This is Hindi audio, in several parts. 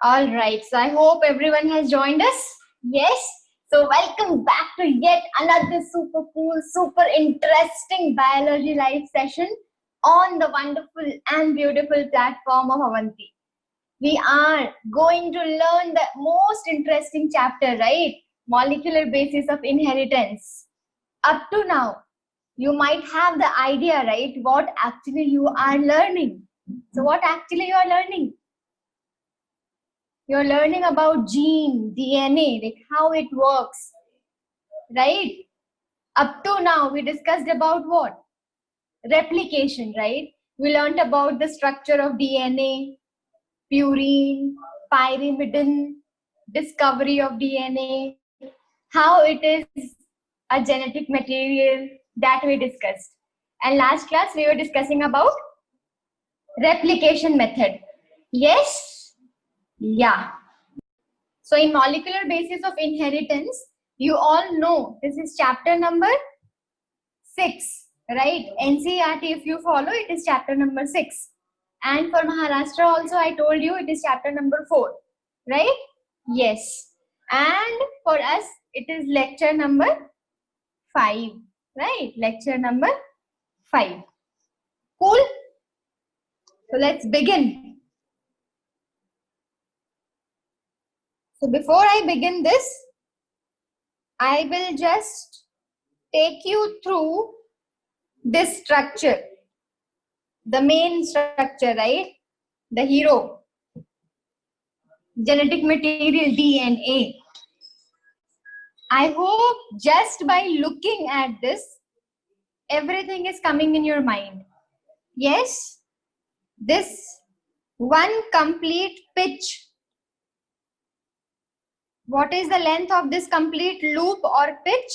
All right, so I hope everyone has joined us. Yes, so welcome back to yet another super cool, super interesting biology live session on the wonderful and beautiful platform of Avanti. We are going to learn the most interesting chapter, right? Molecular basis of inheritance. Up to now, you might have the idea, right? What actually you are learning. So, what actually you are learning? You're learning about gene, DNA, like how it works, right? Up to now, we discussed about what? Replication, right? We learned about the structure of DNA, purine, pyrimidine, discovery of DNA, how it is a genetic material that we discussed. And last class, we were discussing about replication method. Yes? Yeah. So in molecular basis of inheritance, you all know this is chapter number 6, right? NCERT, if you follow, it is chapter number 6. And for Maharashtra also, I told you it is chapter number 4, right? Yes. And for us, it is lecture number 5, right? Lecture number 5. Cool? So let's begin. So before I begin this, I will just take you through this structure, the main structure, right? The hero, genetic material DNA. I hope just by looking at this, everything is coming in your mind. Yes, this one complete pitch. What is the length of this complete loop or pitch?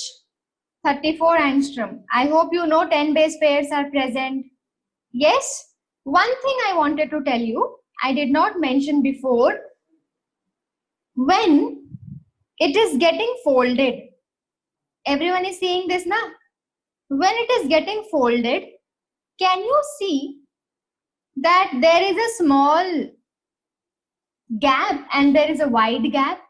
34 angstrom. I hope you know 10 base pairs are present. Yes, one thing I wanted to tell you, I did not mention before, when it is getting folded, everyone is seeing this now. When it is getting folded, can you see that there is a small gap and there is a wide gap?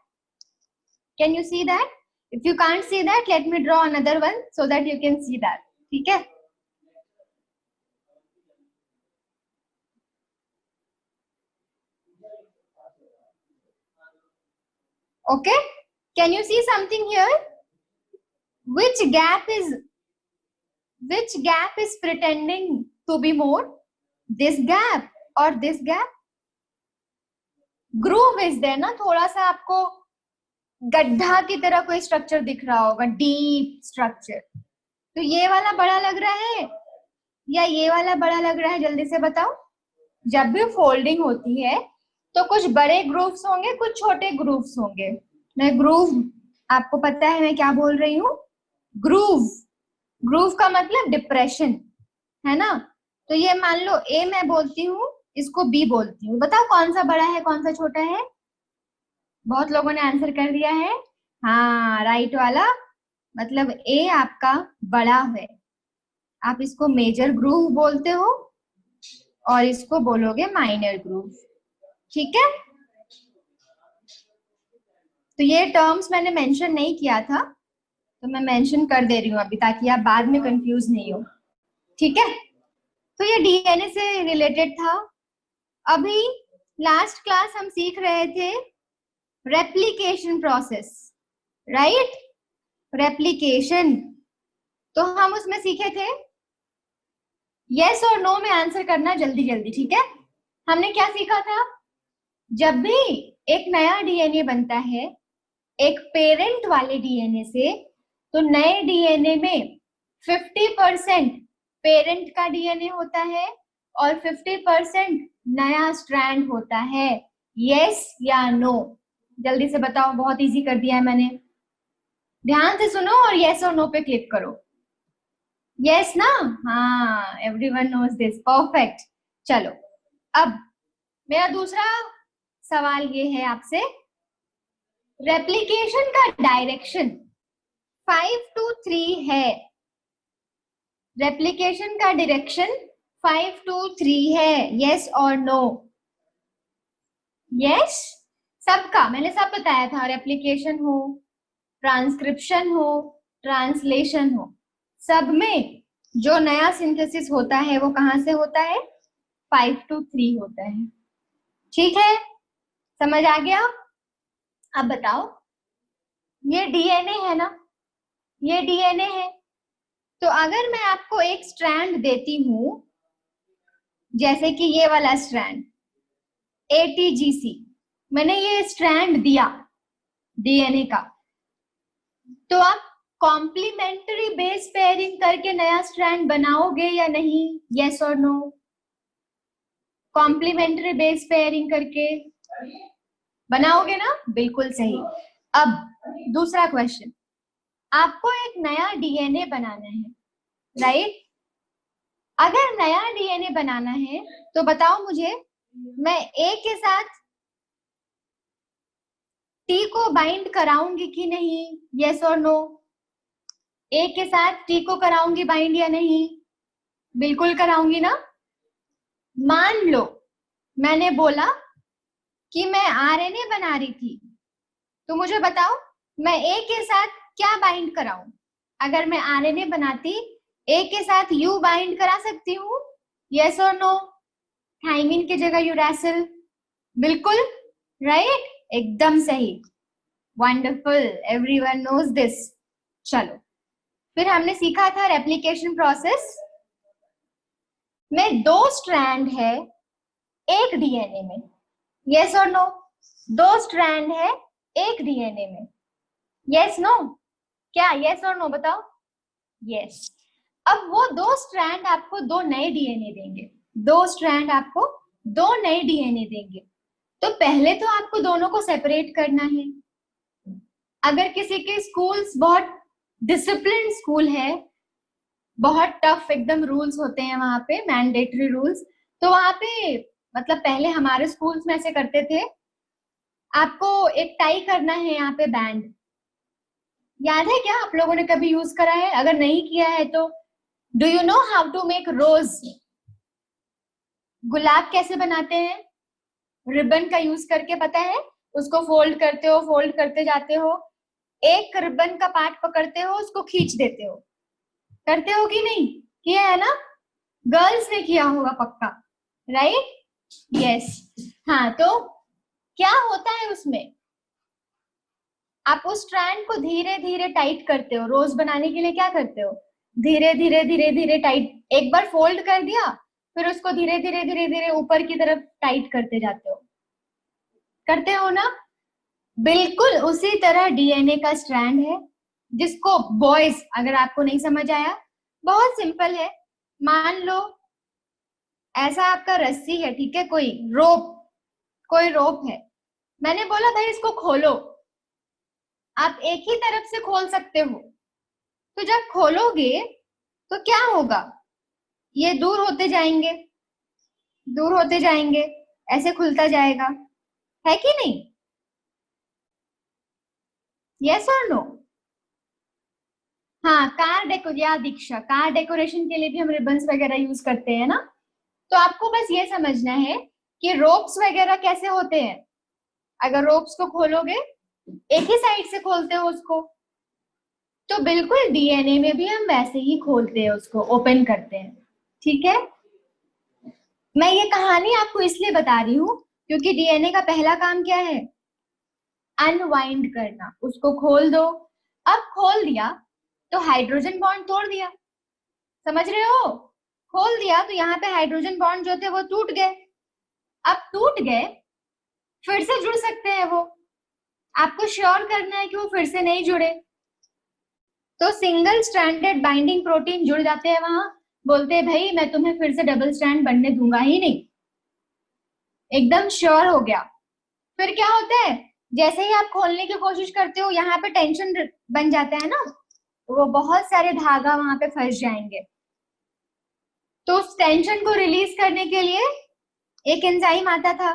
Can you see that? If you can't see that, let me draw another one so that you can see that. Okay? Okay? Can you see something here? Which gap is pretending to be more? This gap or this gap? Groove is there ना, थोड़ा सा आपको गड्ढा की तरह कोई स्ट्रक्चर दिख रहा होगा, डीप स्ट्रक्चर. तो ये वाला बड़ा लग रहा है या ये वाला बड़ा लग रहा है? जल्दी से बताओ. जब भी फोल्डिंग होती है तो कुछ बड़े ग्रूव्स होंगे, कुछ छोटे ग्रूव्स होंगे. मैं ग्रूव, आपको पता है मैं क्या बोल रही हूँ? ग्रूव. ग्रूव का मतलब डिप्रेशन है ना. तो ये मान लो ए मैं बोलती हूँ, इसको बी बोलती हूँ. बताओ कौन सा बड़ा है, कौन सा छोटा है? बहुत लोगों ने आंसर कर दिया है. हाँ, राइट वाला, मतलब ए आपका बड़ा है. आप इसको मेजर ग्रूव बोलते हो और इसको बोलोगे माइनर ग्रूव. ठीक है? तो ये टर्म्स मैंने मेंशन नहीं किया था, तो मैं मेंशन कर दे रही हूँ अभी, ताकि आप बाद में कंफ्यूज नहीं हो. ठीक है? तो ये डीएनए से रिलेटेड था. अभी लास्ट क्लास हम सीख रहे थे रेप्लिकेशन प्रोसेस, राइट? रेप्लिकेशन. तो हम उसमें सीखे थे यस और नो में आंसर करना जल्दी जल्दी. ठीक है? हमने क्या सीखा था? जब भी एक नया डीएनए बनता है एक पेरेंट वाले डीएनए से, तो नए डीएनए में 50% पेरेंट का डीएनए होता है और 50% नया स्ट्रैंड होता है. यस या नो? जल्दी से बताओ. बहुत इजी कर दिया है मैंने. ध्यान से सुनो और यस और नो पे क्लिक करो. यस ना? हाँ, एवरीवन नोज दिस. परफेक्ट. चलो, अब मेरा दूसरा सवाल ये है आपसे, रेप्लिकेशन का डायरेक्शन 5 to 3 है. रेप्लिकेशन का डायरेक्शन 5 to 3 है. यस और नो? यस. सबका मैंने सब बताया था, रेप्लिकेशन हो, ट्रांसक्रिप्शन हो, ट्रांसलेशन हो, सब में जो नया सिंथेसिस होता है वो कहाँ से होता है? 5 to 3 होता है। ठीक है, समझ आ गया? अब बताओ, ये डीएनए है ना, ये डीएनए है, तो अगर मैं आपको एक स्ट्रैंड देती हूं, जैसे कि ये वाला स्ट्रैंड ATGC, मैंने ये स्ट्रैंड दिया डीएनए का, तो आप कॉम्प्लीमेंट्री बेस पेयरिंग करके नया स्ट्रैंड बनाओगे या नहीं? यस और नो? कॉम्प्लीमेंट्री बेस पेयरिंग करके बनाओगे ना? बिल्कुल सही। अब दूसरा क्वेश्चन, आपको एक नया डीएनए बनाना है, राइट? अगर नया डीएनए बनाना है तो बताओ मुझे, मैं ए के साथ टी को बाइंड कराऊंगी कि नहीं? यस और नो? ए के साथ टी को कराऊंगी बाइंड या नहीं? बिल्कुल कराऊंगी ना। मान लो मैंने बोला कि मैं आरएनए बना रही थी, तो मुझे बताओ मैं ए के साथ क्या बाइंड कराऊं? अगर मैं आरएनए बनाती, ए के साथ यू बाइंड करा सकती हूँ? यस और नो? थाइमिन की जगह यूरासिल, बिल्कुल राइट, एकदम सही, वंडरफुल, एवरीवन नोज दिस। चलो, फिर हमने सीखा था रेप्लिकेशन प्रोसेस में 2 स्ट्रैंड है एक डीएनए में, यस और नो? 2 स्ट्रैंड है एक डीएनए में, यस नो? क्या यस और नो बताओ? यस। अब वो 2 स्ट्रैंड आपको 2 नए डीएनए देंगे, 2 स्ट्रैंड आपको 2 नए डीएनए देंगे, तो पहले तो आपको दोनों को सेपरेट करना है। अगर किसी के स्कूल्स बहुत डिसिप्लिन स्कूल है, बहुत टफ एकदम रूल्स होते हैं वहां पे, मैंडेटरी रूल्स, तो वहां पे मतलब पहले हमारे स्कूल्स में ऐसे करते थे, आपको एक टाई करना है यहाँ पे बैंड, याद है क्या? आप लोगों ने कभी यूज करा है? अगर नहीं किया है तो do you know how to make rose? गुलाब कैसे बनाते हैं? रिबन का यूज करके, पता है? उसको फोल्ड करते हो, फोल्ड करते जाते हो, एक रिबन का पार्ट पकड़ते हो, उसको खींच देते हो, करते हो कि नहीं? किया है ना? गर्ल्स ने किया होगा पक्का, राइट? यस। हाँ, तो क्या होता है उसमें? आप उस स्ट्रैंड को धीरे धीरे टाइट करते हो, रोज बनाने के लिए क्या करते हो? धीरे धीरे धीरे धीरे टाइट, एक बार फोल्ड कर दिया, फिर उसको धीरे धीरे धीरे धीरे ऊपर की तरफ टाइट करते जाते हो, करते हो ना? बिल्कुल उसी तरह डीएनए का स्ट्रैंड है, जिसको बॉयज, अगर आपको नहीं समझ आया, बहुत सिंपल है, मान लो ऐसा आपका रस्सी है, ठीक है, कोई रोप है, मैंने बोला भाई इसको खोलो, आप एक ही तरफ से खोल सकते हो, तो जब खोलोगे तो क्या होगा? ये दूर होते जाएंगे, दूर होते जाएंगे, ऐसे खुलता जाएगा, है कि नहीं? यस और नो? हाँ, दीक्षा, कार डेकोरेशन के लिए भी हम रिबन्स वगैरह यूज करते हैं ना। तो आपको बस ये समझना है कि रोप्स वगैरह कैसे होते हैं। अगर रोप्स को खोलोगे, एक ही साइड से खोलते हो उसको, तो बिल्कुल डीएनए में भी हम वैसे ही खोलते हैं, उसको ओपन करते हैं, ठीक है? मैं ये कहानी आपको इसलिए बता रही हूँ क्योंकि डीएनए का पहला काम क्या है? अनवाइंड करना, उसको खोल दो। अब खोल दिया तो हाइड्रोजन बॉन्ड तोड़ दिया, समझ रहे हो? खोल दिया तो यहाँ पे हाइड्रोजन बॉन्ड जो थे वो टूट गए। अब टूट गए, फिर से जुड़ सकते हैं वो, आपको श्योर करना है कि वो फिर से नहीं जुड़े, तो सिंगल स्ट्रैंडेड बाइंडिंग प्रोटीन जुड़ जाते हैं वहां, बोलते हैं भाई मैं तुम्हें फिर से डबल स्ट्रैंड बनने दूंगा ही नहीं, एकदम श्योर हो गया। फिर क्या होता है, जैसे ही आप खोलने की कोशिश करते हो, यहाँ पे टेंशन बन जाता है ना, वो बहुत सारे धागा वहां पे फंस जाएंगे, तो उस टेंशन को रिलीज करने के लिए एक एंजाइम आता था,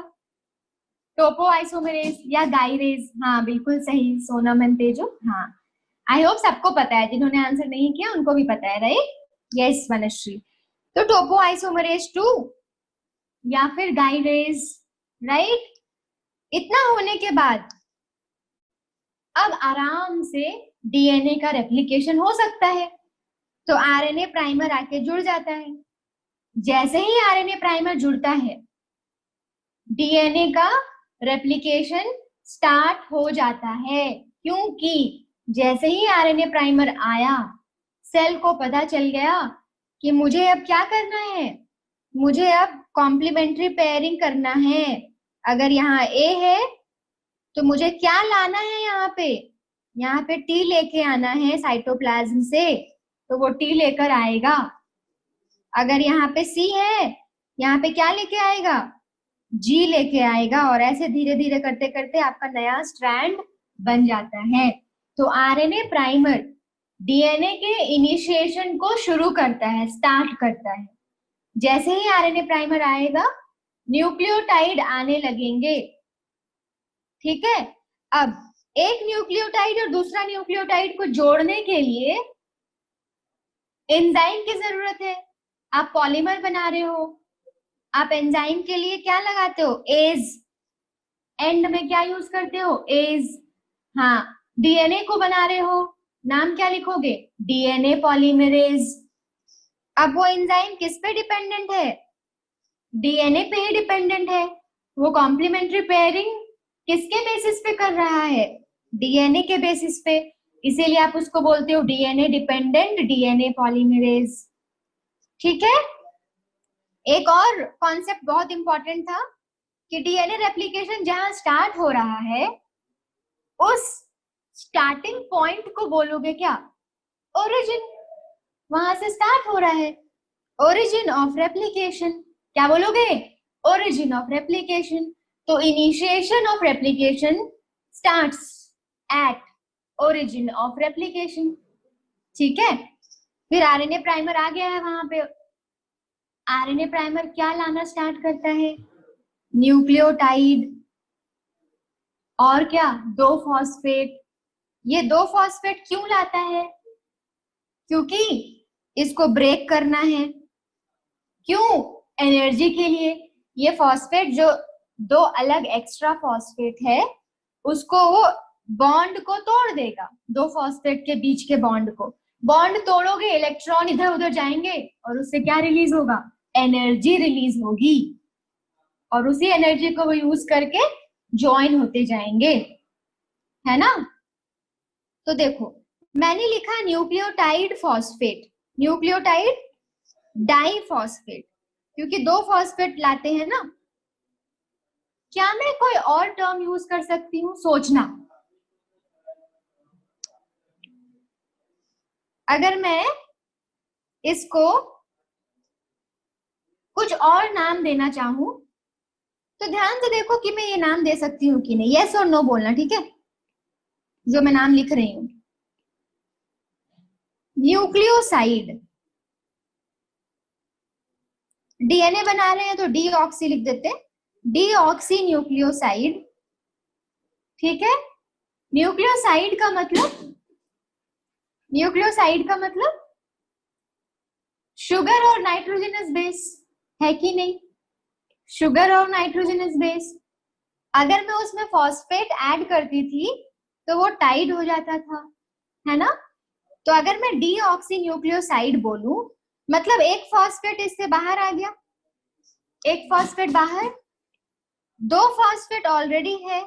टोपो आइसोमेरेज या गाइरेज। हाँ बिल्कुल सही सोनम एंड तेजो, हाँ आई होप सबको पता है, जिन्होंने आंसर नहीं किया उनको भी पता है, राइट? यस वनश्री, तो टोपो आइसोमेरेज 2 या फिर गाइरेज, राइट? इतना होने के बाद अब आराम से डीएनए का रेप्लिकेशन हो सकता है। तो आरएनए प्राइमर आके जुड़ जाता है। जैसे ही आरएनए प्राइमर जुड़ता है, डीएनए का रेप्लिकेशन स्टार्ट हो जाता है, क्योंकि जैसे ही आरएनए प्राइमर आया, सेल को पता चल गया कि मुझे अब क्या करना है, मुझे अब कॉम्प्लीमेंट्री पेयरिंग करना है। अगर यहाँ ए है तो मुझे क्या लाना है, यहाँ पे टी लेके आना है साइटोप्लाज्म से, तो वो टी लेकर आएगा। अगर यहाँ पे सी है, यहाँ पे क्या लेके आएगा, जी लेके आएगा। और ऐसे धीरे धीरे करते करते आपका नया स्ट्रैंड बन जाता है। तो आरएनए प्राइमर डीएनए के इनिशिएशन को शुरू करता है, स्टार्ट करता है। जैसे ही आरएनए प्राइमर आएगा, न्यूक्लियोटाइड आने लगेंगे। ठीक है। अब एक न्यूक्लियोटाइड और दूसरा न्यूक्लियोटाइड को जोड़ने के लिए एंजाइम की जरूरत है। आप पॉलीमर बना रहे हो, आप एंजाइम के लिए क्या लगाते हो, एज। एंड में क्या यूज करते हो, एज। हाँ, डीएनए को बना रहे हो, नाम क्या लिखोगे, डीएनए पॉलीमरेज। अब वो एंजाइम किस पे डिपेंडेंट है, डीएनए पे ही डिपेंडेंट है। वो कॉम्प्लीमेंट्री पेयरिंग किसके बेसिस पे कर रहा है, डीएनए के बेसिस पे। इसीलिए आप उसको बोलते हो डीएनए डिपेंडेंट डीएनए पॉलीमरेज। ठीक है। एक और कॉन्सेप्ट बहुत इंपॉर्टेंट था कि डीएनए रेप्लिकेशन जहां स्टार्ट हो रहा है, उस स्टार्टिंग पॉइंट को बोलोगे क्या, ओरिजिन। वहां से स्टार्ट हो रहा है, ओरिजिन ऑफ रेप्लिकेशन। क्या बोलोगे, ओरिजिन ऑफ रेप्लिकेशन। तो initiation of replication starts at origin of replication. ठीक है। फिर आरएनए प्राइमर आ गया है वहां पे। आरएनए प्राइमर क्या लाना स्टार्ट करता है, न्यूक्लियोटाइड और क्या, 2 फॉस्फेट। ये 2 फॉस्फेट क्यों लाता है, क्योंकि इसको ब्रेक करना है। क्यों, एनर्जी के लिए। ये फॉस्फेट जो 2 अलग एक्स्ट्रा फॉस्फेट है, उसको वो बॉन्ड को तोड़ देगा, 2 फॉस्फेट के बीच के बॉन्ड को। बॉन्ड तोड़ोगे, इलेक्ट्रॉन इधर उधर जाएंगे और उससे क्या रिलीज होगा, एनर्जी रिलीज होगी। और उसी एनर्जी को वो यूज करके ज्वाइन होते जाएंगे, है ना। तो देखो, मैंने लिखा न्यूक्लियोटाइड फॉस्फेट, न्यूक्लियोटाइड डाइफॉस्फेट, क्योंकि 2 फॉस्फेट लाते हैं ना। क्या मैं कोई और टर्म यूज कर सकती हूँ, सोचना। अगर मैं इसको कुछ और नाम देना चाहूं, तो ध्यान से देखो कि मैं ये नाम दे सकती हूँ कि नहीं। यस और नो बोलना, ठीक है, जो मैं नाम लिख रही हूं। न्यूक्लियोसाइड, डीएनए बना रहे हैं तो डीऑक्सी लिख देते, डीऑक्सी न्यूक्लियोसाइड। ठीक है। न्यूक्लियोसाइड का मतलब, न्यूक्लियोसाइड का मतलब शुगर और नाइट्रोजनस बेस, है कि नहीं, शुगर और नाइट्रोजनस बेस। अगर मैं उसमें फॉस्फेट ऐड करती थी तो वो टाइड हो जाता था, है ना। तो अगर मैं डीऑक्सी न्यूक्लियोसाइड बोलूं, मतलब एक फॉस्फेट इससे बाहर आ गया, एक फॉस्फेट बाहर, 2 फॉस्फेट ऑलरेडी है।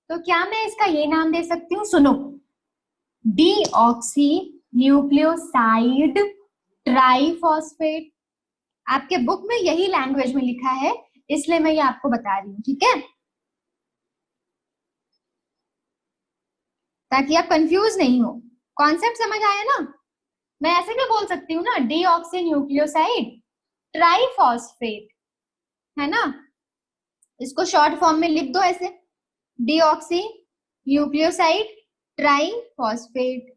तो क्या मैं इसका ये नाम दे सकती हूँ, सुनो, डीऑक्सी न्यूक्लियोसाइड ट्राइफॉस्फेट। आपके बुक में यही लैंग्वेज में लिखा है, इसलिए मैं ये आपको बता रही हूँ, ठीक है, ताकि आप कंफ्यूज नहीं हो। कॉन्सेप्ट समझ आया ना। मैं ऐसे भी बोल सकती हूँ ना, डीऑक्सी न्यूक्लियोसाइड ट्राइफॉस्फेट, है ना। इसको शॉर्ट फॉर्म में लिख दो ऐसे, deoxy nucleoside triphosphate,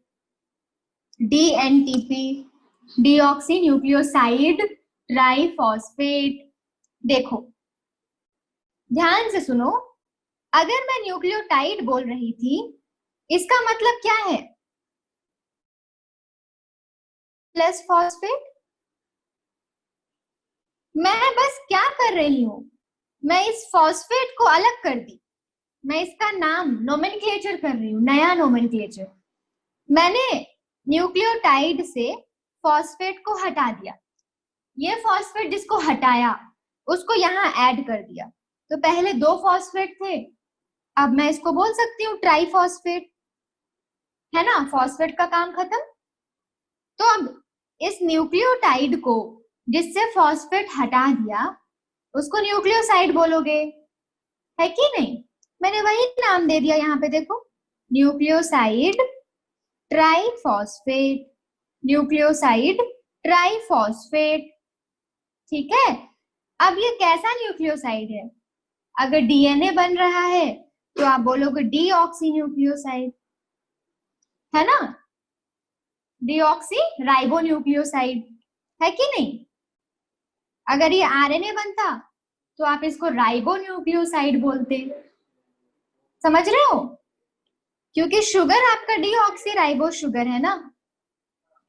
dNTP, deoxy nucleoside triphosphate. देखो, ध्यान से सुनो, अगर मैं न्यूक्लियोटाइड बोल रही थी, इसका मतलब क्या है, प्लस फॉस्फेट। मैं बस क्या कर रही हूं, मैं इस फॉस्फेट को अलग कर दी, मैं इसका नाम नोमेनक्लेचर कर रही हूँ, नया नोमेनक्लेचर। मैंने न्यूक्लियोटाइड से फॉस्फेट को हटा दिया, ये फॉस्फेट जिसको हटाया उसको यहाँ ऐड कर दिया। तो पहले 2 फॉस्फेट थे, अब मैं इसको बोल सकती हूँ ट्राइफॉस्फेट, है ना, फॉस्फेट का काम खत्म। तो अब इस न्यूक्लियोटाइड को जिससे फॉस्फेट हटा दिया उसको न्यूक्लियोसाइड बोलोगे, है कि नहीं? मैंने वही नाम दे दिया यहाँ पे, देखो, न्यूक्लियोसाइड ट्राइफॉस्फेट, न्यूक्लियोसाइड ट्राइफॉस्फेट। ठीक है, अब ये कैसा न्यूक्लियोसाइड है? अगर डीएनए बन रहा है तो आप बोलोगे डीऑक्सी न्यूक्लियोसाइड, है ना, डीऑक्सी राइबो न्यूक्लियोसाइड, है कि नहीं? अगर ये आरएनए बनता तो आप इसको राइबो न्यूक्लियोसाइड बोलते, समझ रहे हो? क्योंकि शुगर आपका डीऑक्सी राइबो शुगर है ना,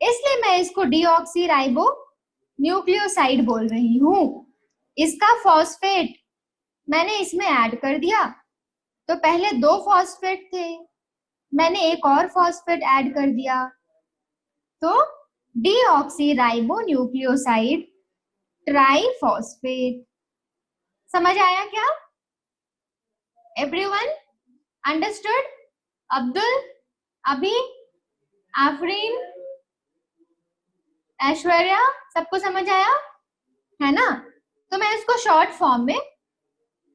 इसलिए मैं इसको डीऑक्सी राइबो न्यूक्लियोसाइड बोल रही हूं। इसका फॉस्फेट मैंने इसमें ऐड कर दिया, तो पहले 2 फॉस्फेट थे, मैंने एक और फॉस्फेट ऐड कर दिया, तो डीऑक्सी राइबो न्यूक्लियोसाइड ट्राइफॉस्फेट। समझ आया क्या? Everyone understood? अब्दुल, अभी, आफरीन, ऐश्वर्या, सबको समझ आया है ना? तो मैं इसको शॉर्ट फॉर्म में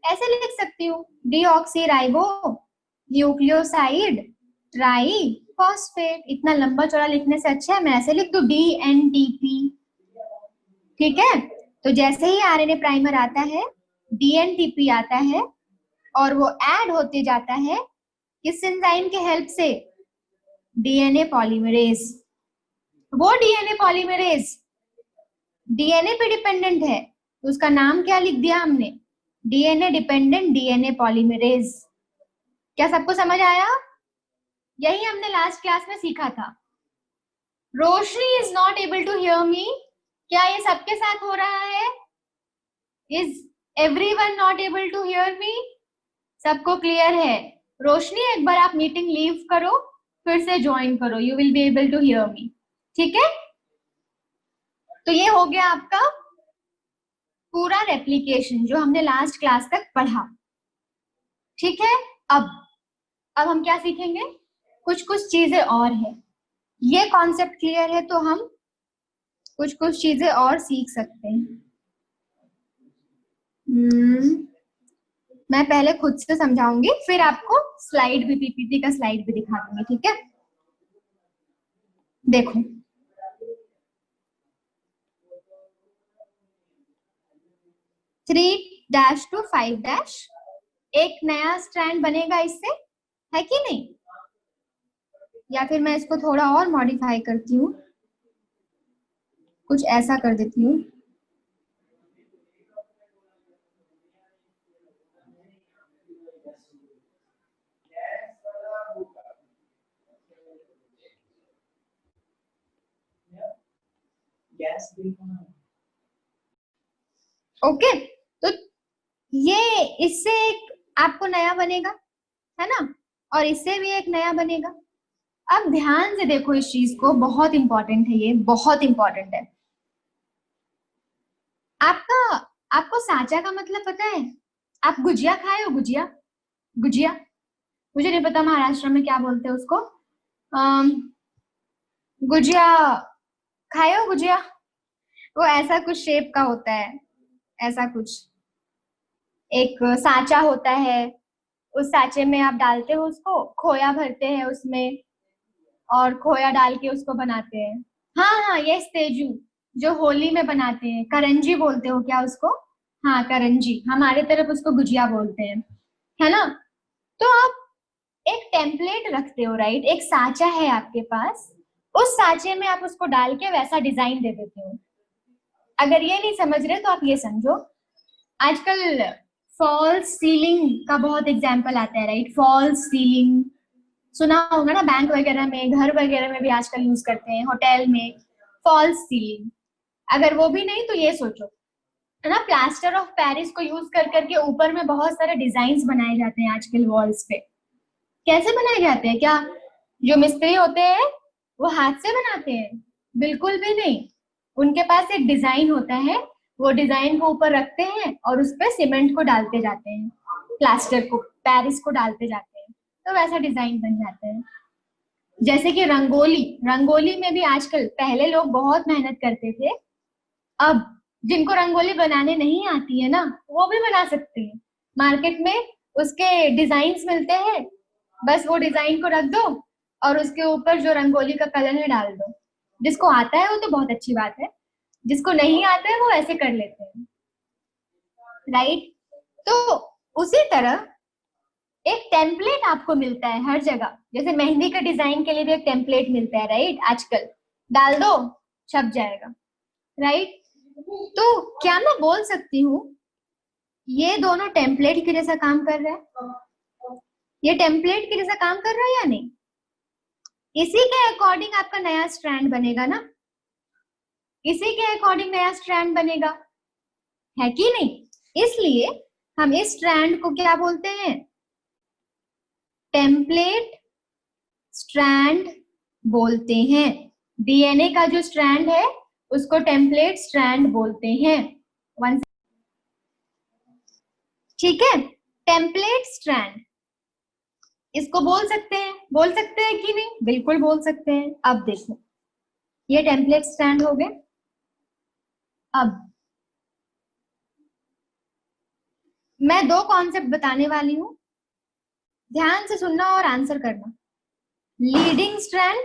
ऐसे लिख सकती हूँ, डीऑक्सी राइबो न्यूक्लियोसाइड ट्राइफॉस्फेट। इतना लंबा चौड़ा लिखने से अच्छा है मैं ऐसे लिख दूं, डीएनटीपी। ठीक है, तो जैसे ही आरएनए प्राइमर आता है डीएनटीपी आता है और वो ऐड होते जाता है किस एंजाइम के हेल्प से? DNA polymerase. वो डीएनए पॉलीमरेज डीएनए पे डिपेंडेंट है, तो उसका नाम क्या लिख दिया हमने? DNA dependent DNA polymerase. क्या सबको समझ आया? यही हमने लास्ट क्लास में सीखा था। Roshni is not able to hear me, क्या ये सबके साथ हो रहा है? Is everyone not able to hear me? सबको क्लियर है? रोशनी, एक बार आप मीटिंग लीव करो, फिर से ज्वाइन करो, you will be able to hear me. ठीक है, तो ये हो गया आपका पूरा रेप्लिकेशन जो हमने लास्ट क्लास तक पढ़ा। ठीक है, अब हम क्या सीखेंगे? कुछ कुछ चीजें और है। ये कॉन्सेप्ट क्लियर है तो हम कुछ कुछ चीजें और सीख सकते हैं। मैं पहले खुद से समझाऊंगी, फिर आपको स्लाइड भी, पीपीटी का स्लाइड भी दिखा दूंगी। ठीक है, देखो, थ्री डैश टू 5 डैश एक नया स्ट्रैंड बनेगा इससे, है कि नहीं? या फिर मैं इसको थोड़ा और मॉडिफाई करती हूँ, कुछ ऐसा कर देती हूँ। ओके, तो ये इससे एक आपको नया बनेगा, है ना, और इससे भी एक नया बनेगा। अब ध्यान से देखो इस चीज को, बहुत इंपॉर्टेंट है, ये बहुत इंपॉर्टेंट है। आपको साचा का मतलब पता है? आप गुजिया खाए हो? गुजिया, गुजिया, मुझे नहीं पता महाराष्ट्र में क्या बोलते हैं उसको। गुजिया खाए हो? गुजिया वो ऐसा कुछ शेप का होता है, ऐसा कुछ एक सांचा होता है, उस सांचे में आप डालते हो उसको, खोया भरते हैं उसमें और खोया डाल के उसको बनाते हैं। हाँ हाँ, ये तेजू जो होली में बनाते हैं, करंजी बोलते हो क्या उसको? हाँ करंजी, हमारे तरफ उसको गुजिया बोलते हैं, है ना। तो आप एक टेम्पलेट रखते हो, राइट, एक सांचा है आपके पास, उस सांचे में आप उसको डाल के वैसा डिजाइन दे देते हो। अगर ये नहीं समझ रहे तो आप ये समझो, आजकल फॉल्स सीलिंग का बहुत एग्जाम्पल आता है, राइट, फॉल्स सीलिंग सुना होगा ना, बैंक वगैरह में, घर वगैरह में भी आजकल यूज करते हैं, होटल में फॉल्स सीलिंग। अगर वो भी नहीं तो ये सोचो, है ना, प्लास्टर ऑफ पेरिस को यूज कर करके ऊपर में बहुत सारे डिजाइन बनाए जाते हैं आजकल वॉल्स पे। कैसे बनाए जाते हैं? क्या जो मिस्त्री होते हैं वो हाथ से बनाते हैं? बिल्कुल भी नहीं। उनके पास एक डिजाइन होता है, वो डिजाइन को ऊपर रखते हैं और उस पर सीमेंट को डालते जाते हैं, प्लास्टर को, पेरिस को डालते जाते हैं, तो वैसा डिजाइन बन जाता है। जैसे कि रंगोली, रंगोली में भी आजकल, पहले लोग बहुत मेहनत करते थे, अब जिनको रंगोली बनाने नहीं आती है ना, वो भी बना सकते हैं। मार्केट में उसके डिजाइन्स मिलते हैं, बस वो डिजाइन को रख दो और उसके ऊपर जो रंगोली का कलर है डाल दो। जिसको आता है वो तो बहुत अच्छी बात है, जिसको नहीं आता है वो ऐसे कर लेते हैं, राइट। तो उसी तरह एक टेम्पलेट आपको मिलता है हर जगह, जैसे मेहंदी का डिजाइन के लिए भी एक टेम्पलेट मिलता है, राइट। आजकल डाल दो, छप जाएगा, राइट। तो क्या मैं बोल सकती हूँ ये दोनों टेम्पलेट के जैसा काम कर रहा है? ये टेम्पलेट के जैसा काम कर रहा है या नहीं? इसी के अकॉर्डिंग आपका नया स्ट्रैंड बनेगा ना, इसी के अकॉर्डिंग नया स्ट्रैंड बनेगा, है कि नहीं? इसलिए हम इस स्ट्रैंड को क्या बोलते हैं? टेम्पलेट स्ट्रैंड बोलते हैं। डीएनए का जो स्ट्रैंड है उसको टेम्पलेट स्ट्रैंड बोलते हैं। वन, ठीक है। टेम्पलेट स्ट्रैंड, इसको बोल सकते हैं कि नहीं? बिल्कुल बोल सकते हैं। अब देखो, ये टेम्पलेट स्टैंड हो गए। अब मैं दो कॉन्सेप्ट बताने वाली हूं, ध्यान से सुनना और आंसर करना। Leading strand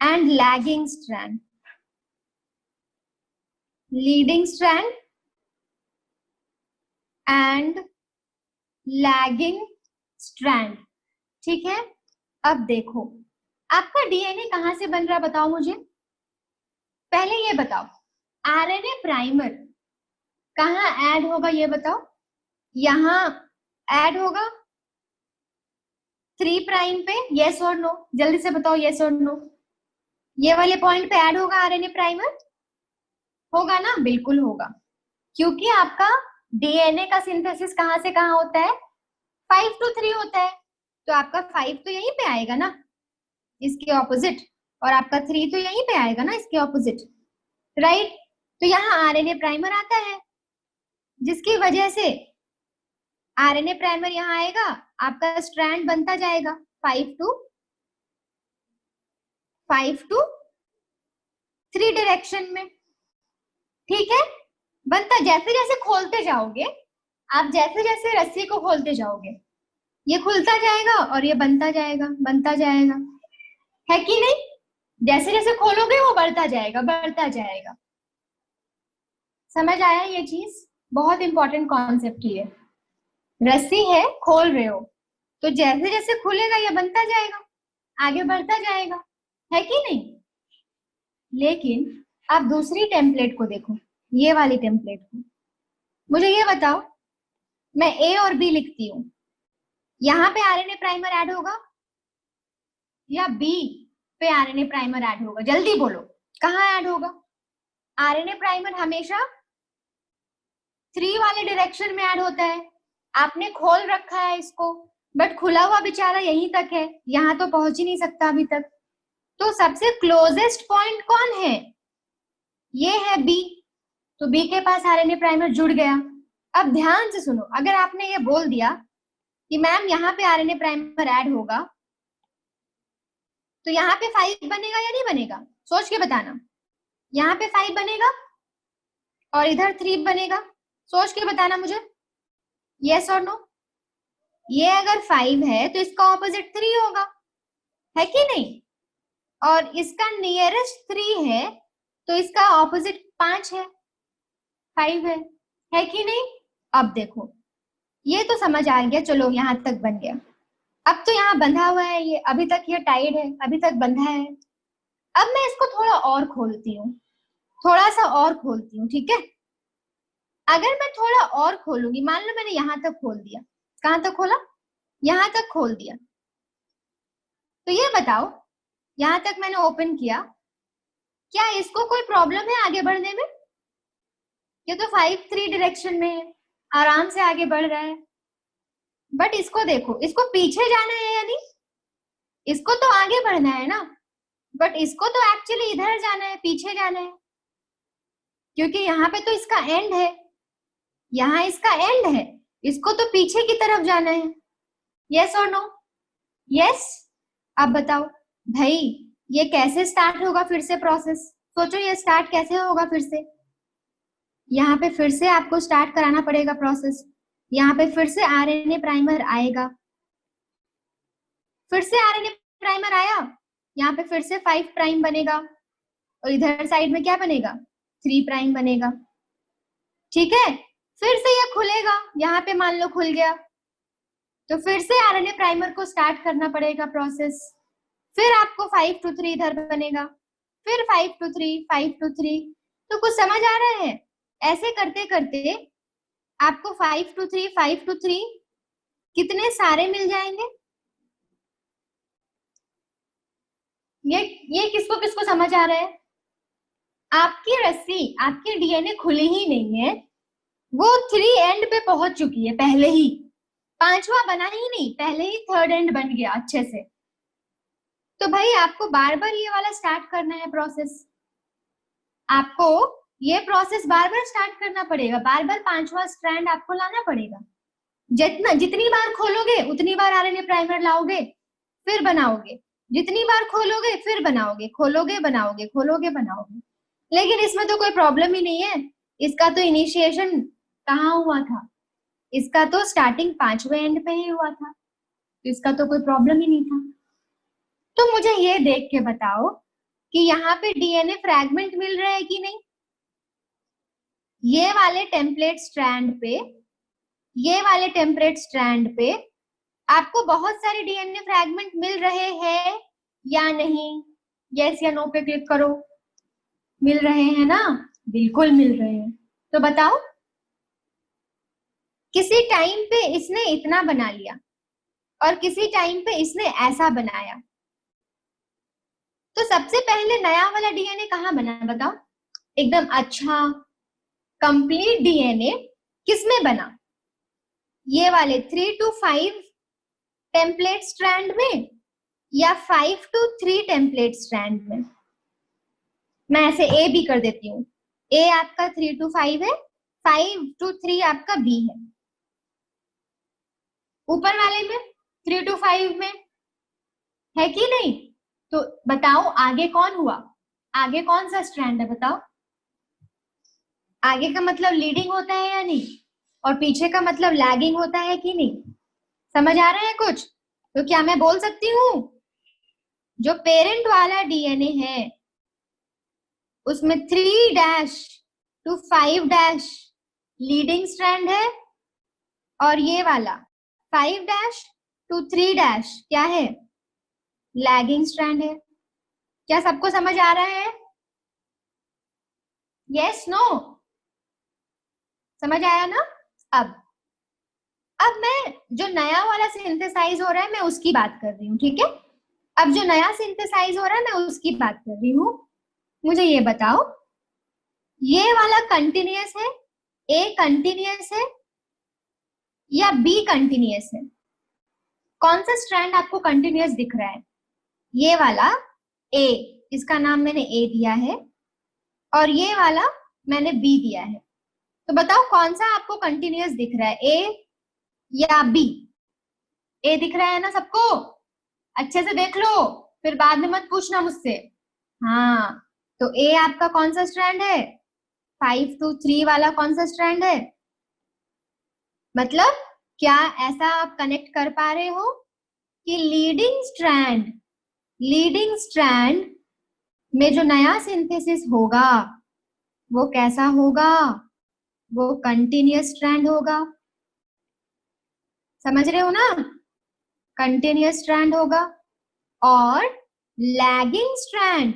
and lagging strand. Leading strand and lagging strand, ठीक है। अब देखो, आपका डीएनए कहां से बन रहा है बताओ मुझे। पहले ये बताओ, आरएनए प्राइमर कहाँ ऐड होगा ये बताओ। यहां ऐड होगा 3 प्राइम पे, यस और नो, जल्दी से बताओ यस और नो। ये वाले पॉइंट पे ऐड होगा आरएनए प्राइमर? होगा ना, बिल्कुल होगा, क्योंकि आपका डीएनए का सिंथेसिस कहां से कहां होता है? 5 to 3 होता है, तो आपका 5 तो यहीं पे आएगा ना, इसके ऑपोजिट, और आपका 3 तो यहीं पे आएगा ना, इसके ऑपोजिट, राइट। तो यहाँ आरएनए प्राइमर आता है, जिसकी वजह से आरएनए प्राइमर यहाँ आएगा, आपका स्ट्रैंड बनता जाएगा 5 to 3 डायरेक्शन में, ठीक है। बनता, जैसे जैसे खोलते जाओगे आप, जैसे जैसे रस्सी को खोलते जाओगे, ये खुलता जाएगा और ये बनता जाएगा, बनता जाएगा, है कि नहीं? जैसे जैसे खोलोगे वो बढ़ता जाएगा, बढ़ता जाएगा। समझ आया ये चीज? बहुत इंपॉर्टेंट कॉन्सेप्ट ये। रस्सी है, खोल रहे हो, तो जैसे जैसे खुलेगा ये बनता जाएगा, आगे बढ़ता जाएगा, है कि नहीं? लेकिन आप दूसरी टेम्पलेट को देखो, ये वाली टेम्पलेट को। मुझे ये बताओ, मैं ए और बी लिखती हूँ, यहाँ पे आरएनए प्राइमर ऐड होगा या बी पे आरएनए प्राइमर ऐड होगा? जल्दी बोलो, कहाँ ऐड होगा? आरएनए प्राइमर हमेशा 3 वाले डायरेक्शन में ऐड होता है। आपने खोल रखा है इसको, बट खुला हुआ बेचारा यहीं तक है, यहाँ तो पहुंच ही नहीं सकता अभी तक। तो सबसे क्लोजेस्ट पॉइंट कौन है? ये है बी, तो बी के पास आरएनए प्राइमर जुड़ गया। अब ध्यान से सुनो, अगर आपने ये बोल दिया कि मैम यहाँ पे आरएनए प्राइमर ऐड होगा, तो यहाँ पे 5 बनेगा या नहीं बनेगा? सोच के बताना। यहाँ पे 5 बनेगा और इधर 3 बनेगा, सोच के बताना मुझे, यस और नो। ये अगर 5 है तो इसका ऑपोजिट 3 होगा, है कि नहीं? और इसका नियरेस्ट 3 है, तो इसका ऑपोजिट 5 है, 5 है कि नहीं? अब देखो, ये तो समझ आ गया, चलो यहाँ तक बन गया। अब तो यहाँ बंधा हुआ है, ये अभी तक ये टाइड है, अभी तक बंधा है। अब मैं इसको थोड़ा और खोलती हूँ, थोड़ा सा और खोलती हूँ, ठीक है। अगर मैं थोड़ा और खोलूंगी, मान लो मैंने यहाँ तक खोल दिया, कहाँ तक खोला? यहाँ तक खोल दिया, तो ये बताओ, यहाँ तक मैंने ओपन किया, क्या इसको कोई प्रॉब्लम है आगे बढ़ने में? ये तो 5-3 डायरेक्शन में है, आराम से आगे बढ़ रहा है। बट इसको देखो, इसको पीछे जाना है या नहीं? इसको तो आगे बढ़ना है ना, बट इसको तो एक्चुअली इधर जाना है, पीछे जाना है, क्योंकि यहाँ पे तो इसका एंड है, यहाँ इसका एंड है, इसको तो पीछे की तरफ जाना है। यस और नो? यस। अब बताओ भाई, ये कैसे स्टार्ट होगा फिर से प्रोसेस? सोचो ये स्टार्ट कैसे होगा फिर से। यहाँ पे फिर से आपको स्टार्ट कराना पड़ेगा प्रोसेस। यहाँ पे फिर से आरएनए प्राइमर आएगा, फिर से आरएनए प्राइमर आया, यहाँ पे फिर से 5 प्राइम बनेगा और इधर साइड में क्या बनेगा? 3 प्राइम बनेगा। ठीक है, फिर से ये खुलेगा, यहाँ पे मान लो खुल गया, तो फिर से आरएनए प्राइमर को स्टार्ट करना पड़ेगा प्रोसेस। फिर आपको 5 to 3 इधर बनेगा, फिर 5 to 3, 5 to 3। तो कुछ समझ आ रहा है? ऐसे करते करते आपको 5 to 3, 5 to 3 कितने सारे मिल जाएंगे? ये किसको किसको समझ आ रहा है? आपकी रस्सी, आपकी डीएनए खुली ही नहीं है, वो 3 एंड पे पहुंच चुकी है पहले ही, 5वां बना ही नहीं, पहले ही 3rd एंड बन गया अच्छे से। तो भाई आपको बार बार ये वाला स्टार्ट करना है प्रोसेस, आपको ये प्रोसेस बार बार स्टार्ट करना पड़ेगा, बार बार 5वां स्ट्रैंड आपको लाना पड़ेगा। जितनी बार खोलोगे उतनी बार आरएनए प्राइमर लाओगे, फिर बनाओगे, जितनी बार खोलोगे फिर बनाओगे, खोलोगे बनाओगे, खोलोगे बनाओगे। लेकिन इसमें तो कोई प्रॉब्लम ही नहीं है, इसका तो इनिशिएशन कहाँ हुआ था? इसका तो स्टार्टिंग 5वें एंड पे ही हुआ था, तो इसका तो कोई प्रॉब्लम ही नहीं था। तो मुझे ये देख के बताओ कि यहाँ पे डीएनए फ्रैगमेंट मिल रहे हैं कि नहीं? ये वाले टेम्पलेट स्ट्रैंड पे, ये वाले टेम्पलेट स्ट्रैंड पे आपको बहुत सारे डीएनए फ्रैगमेंट मिल रहे हैं या नहीं? यस या नो पे क्लिक करो। मिल रहे हैं ना? बिल्कुल मिल रहे हैं। तो बताओ, किसी टाइम पे इसने इतना बना लिया और किसी टाइम पे इसने ऐसा बनाया, तो सबसे पहले नया वाला डीएनए कहाँ बना बताओ? एकदम अच्छा कंप्लीट डीएनए किसमें बना? ये वाले 3 to 5 टेम्पलेट स्ट्रैंड में या 5 to 3 टेम्पलेट स्ट्रैंड में? मैं ऐसे ए बी कर देती हूँ, ए आपका 3 to 5 है, 5 to 3 आपका बी है। ऊपर वाले में 3 to 5 में है कि नहीं? तो बताओ आगे कौन हुआ? आगे कौन सा स्ट्रैंड है बताओ? आगे का मतलब लीडिंग होता है या नहीं, और पीछे का मतलब लैगिंग होता है कि नहीं? समझ आ रहा है कुछ? तो क्या मैं बोल सकती हूँ जो पेरेंट वाला डीएनए है उसमें 3' to 5' लीडिंग स्ट्रैंड है, और ये वाला 5' to 3' क्या है? लैगिंग स्ट्रैंड है। क्या सबको समझ आ रहा है? Yes no? समझ आया ना? अब मैं जो नया वाला सिंथेसाइज हो रहा है मैं उसकी बात कर रही हूँ, ठीक है? अब जो नया सिंथेसाइज हो रहा है मैं उसकी बात कर रही हूँ। मुझे ये बताओ, ये वाला कंटिन्यूअस है, ए कंटिन्यूअस है या बी कंटिन्यूअस है? कौन सा स्ट्रैंड आपको कंटिन्यूअस दिख रहा है? ये वाला ए, इसका नाम मैंने ए दिया है, और ये वाला मैंने बी दिया है। तो बताओ कौन सा आपको कंटिन्यूअस दिख रहा है, ए या बी? ए दिख रहा है ना सबको? अच्छे से देख लो, फिर बाद में मत पूछना मुझसे। हाँ, तो ए आपका कौन सा स्ट्रैंड है? 5 to 3 वाला कौन सा स्ट्रैंड है? मतलब क्या ऐसा आप कनेक्ट कर पा रहे हो कि लीडिंग स्ट्रैंड में जो नया सिंथेसिस होगा वो कैसा होगा? वो कंटिन्यूअस स्ट्रैंड होगा। समझ रहे हो ना? कंटिन्यूअस स्ट्रैंड होगा। और लैगिंग स्ट्रैंड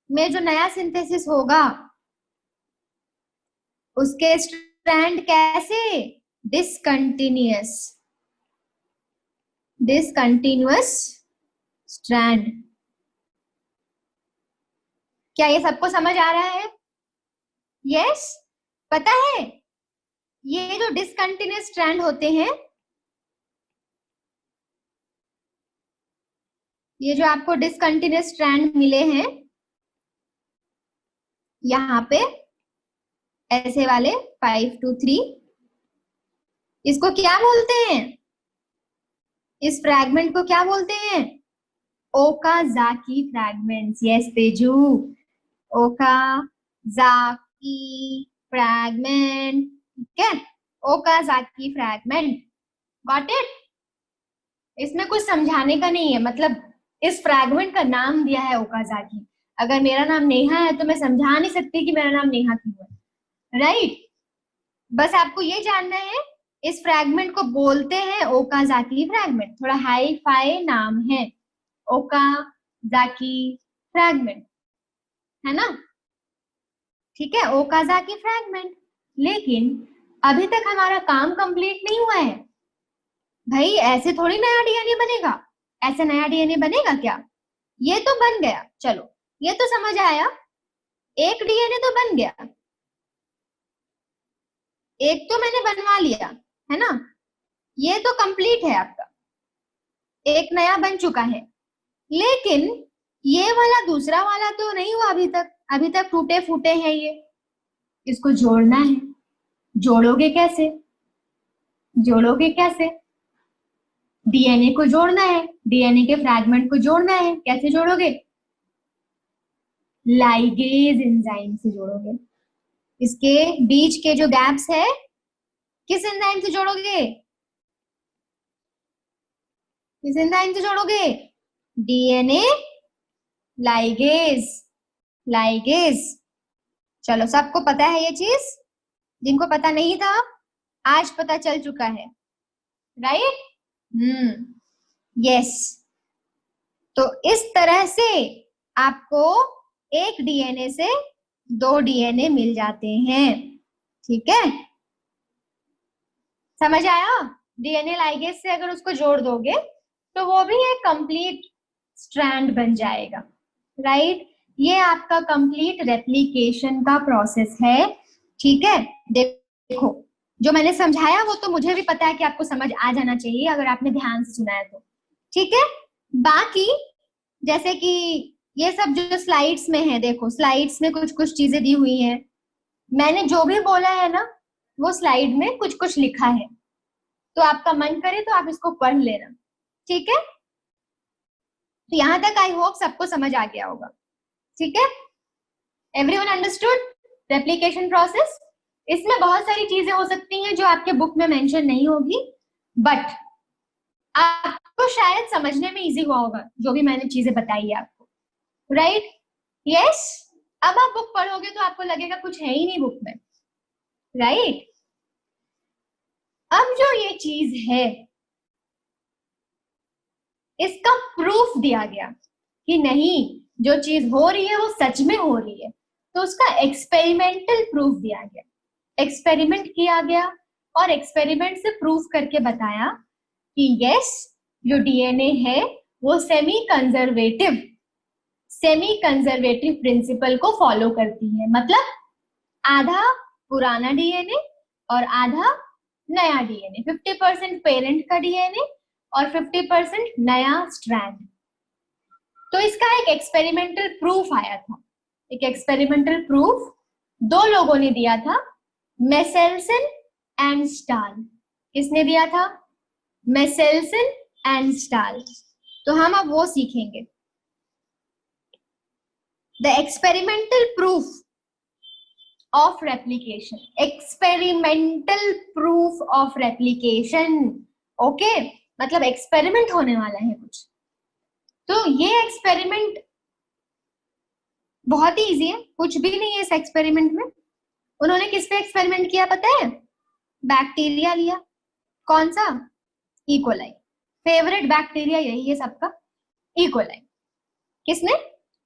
में जो नया सिंथेसिस होगा उसके स्ट्रैंड कैसे? Discontinuous strand. क्या ये सबको समझ आ रहा है? यस? पता है ये जो डिसकंटिन्यूअस स्ट्रैंड होते हैं, ये जो आपको डिसकंटिन्यूअस स्ट्रैंड मिले हैं यहाँ पे ऐसे वाले 5 to 3, इसको क्या बोलते हैं? इस फ्रैगमेंट को क्या बोलते हैं? Okazaki fragments. Yes Teju, Okazaki fragment. ठीक है, ओकाजाकी फ्रैगमेंट। Got it? इसमें कुछ समझाने का नहीं है, मतलब इस फ्रैगमेंट का नाम दिया है ओकाजाकी। अगर मेरा नाम नेहा है तो मैं समझा नहीं सकती कि मेरा नाम नेहा क्यों है, राइट? बस आपको ये जानना है इस फ्रैगमेंट को बोलते हैं ओकाजाकी फ्रैगमेंट। थोड़ा हाई फाई नाम है, ओकाजाकी फ्रैगमेंट, है ना? ठीक है, ओकाजाकी फ्रैगमेंट। लेकिन अभी तक हमारा काम कंप्लीट नहीं हुआ है भाई। ऐसे थोड़ी नया डीएनए बनेगा, ऐसे नया डीएनए बनेगा क्या? ये तो बन गया, चलो ये तो समझ आया, एक डीएनए तो बन गया, एक तो मैंने बनवा लिया, है ना? ये तो कंप्लीट है आपका, एक नया बन चुका है। लेकिन ये वाला दूसरा वाला तो नहीं हुआ अभी तक, अभी तक टूटे फूटे हैं ये, इसको जोड़ना है। जोड़ोगे कैसे? जोड़ोगे कैसे? डीएनए को जोड़ना है, डीएनए के फ्रैगमेंट को जोड़ना है। कैसे जोड़ोगे? लाइगेज एंजाइम से जोड़ोगे। इसके बीच के जो गैप्स है किस एंजाइम से जोड़ोगे? किस एंजाइम से जोड़ोगे? DNA ligase. लाइगेज। चलो सबको पता है ये चीज, जिनको पता नहीं था आज पता चल चुका है, राइट? यस। तो इस तरह से आपको एक डीएनए से 2 डीएनए मिल जाते हैं। ठीक है, समझ आया? डीएनए लाइगेज से अगर उसको जोड़ दोगे तो वो भी एक कंप्लीट स्ट्रैंड बन जाएगा, राइट? ये आपका कंप्लीट रेप्लिकेशन का प्रोसेस है। ठीक है, देखो जो मैंने समझाया वो तो मुझे भी पता है कि आपको समझ आ जाना चाहिए अगर आपने ध्यान से सुना है तो। ठीक है, बाकी जैसे कि ये सब जो स्लाइड्स में है, देखो स्लाइड्स में कुछ कुछ चीजें दी हुई हैं, मैंने जो भी बोला है ना वो स्लाइड में कुछ कुछ लिखा है, तो आपका मन करे तो आप इसको पढ़ लेना। ठीक है, तो यहां तक आई होप सबको समझ आ गया होगा। ठीक है, एवरीवन अंडरस्टूड रेप्लिकेशन प्रोसेस? इसमें बहुत सारी चीजें हो सकती हैं जो आपके बुक में मेंशन नहीं होगी, बट आपको शायद समझने में इजी हुआ होगा जो भी मैंने चीजें बताई है आपको, राइट? यस। अब आप बुक पढ़ोगे तो आपको लगेगा कुछ है ही नहीं बुक में, राइट? अब जो ये चीज है इसका प्रूफ दिया गया कि नहीं जो चीज हो रही है वो सच में हो रही है, तो उसका एक्सपेरिमेंटल प्रूफ दिया गया। एक्सपेरिमेंट किया गया और एक्सपेरिमेंट से प्रूफ करके बताया कि यस जो डीएनए है वो सेमी कंजर्वेटिव प्रिंसिपल को फॉलो करती है। मतलब आधा पुराना डीएनए और आधा नया डीएनए, 50% पेरेंट का डीएनए और 50% नया स्ट्रैंड। तो इसका एक एक्सपेरिमेंटल प्रूफ आया था। एक एक्सपेरिमेंटल प्रूफ 2 लोगों ने दिया था, मेसेल्सन एंड स्टाल। किसने दिया था? Meselson and stall. तो हम अब वो सीखेंगे। The experimental proof of replication. Experimental proof of replication, okay? मतलब एक्सपेरिमेंट होने वाला है कुछ। तो ये एक्सपेरिमेंट बहुत ही इजी है, कुछ भी नहीं है इस एक्सपेरिमेंट में। उन्होंने किस पे एक्सपेरिमेंट किया पता है? बैक्टीरिया लिया। कौन सा? इकोलाई। फेवरेट बैक्टीरिया यही है सबका, इकोलाई। किसने?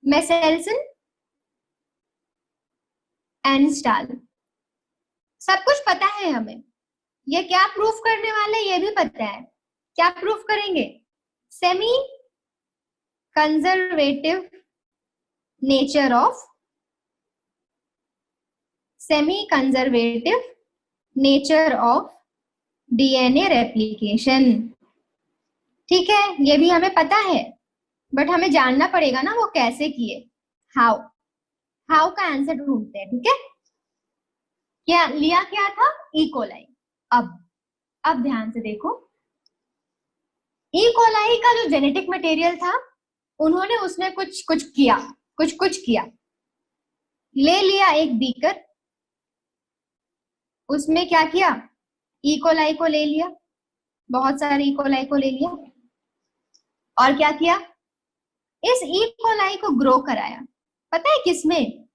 Meselson and stall. सब कुछ पता है हमें। ये क्या प्रूफ करने वाले ये भी पता है। क्या प्रूफ करेंगे? Semi conservative nature of semi conservative nature of DNA replication. ठीक है, ये भी हमें पता है, बट हमें जानना पड़ेगा ना वो कैसे किए। हाउ, हाउ का आंसर ढूंढते हैं। ठीक है, क्या लिया, क्या था, ई कोलाई। अब ध्यान से देखो, ई कोलाई का जो जेनेटिक मटेरियल था, उन्होंने उसमें कुछ कुछ किया, कुछ किया। ले लिया एक बीकर, उसमें क्या किया, ई कोलाई को ले लिया, बहुत सारे ई कोलाई को ले लिया, और क्या किया, इस ई कोलाई को ग्रो कराया। पता है किसमें,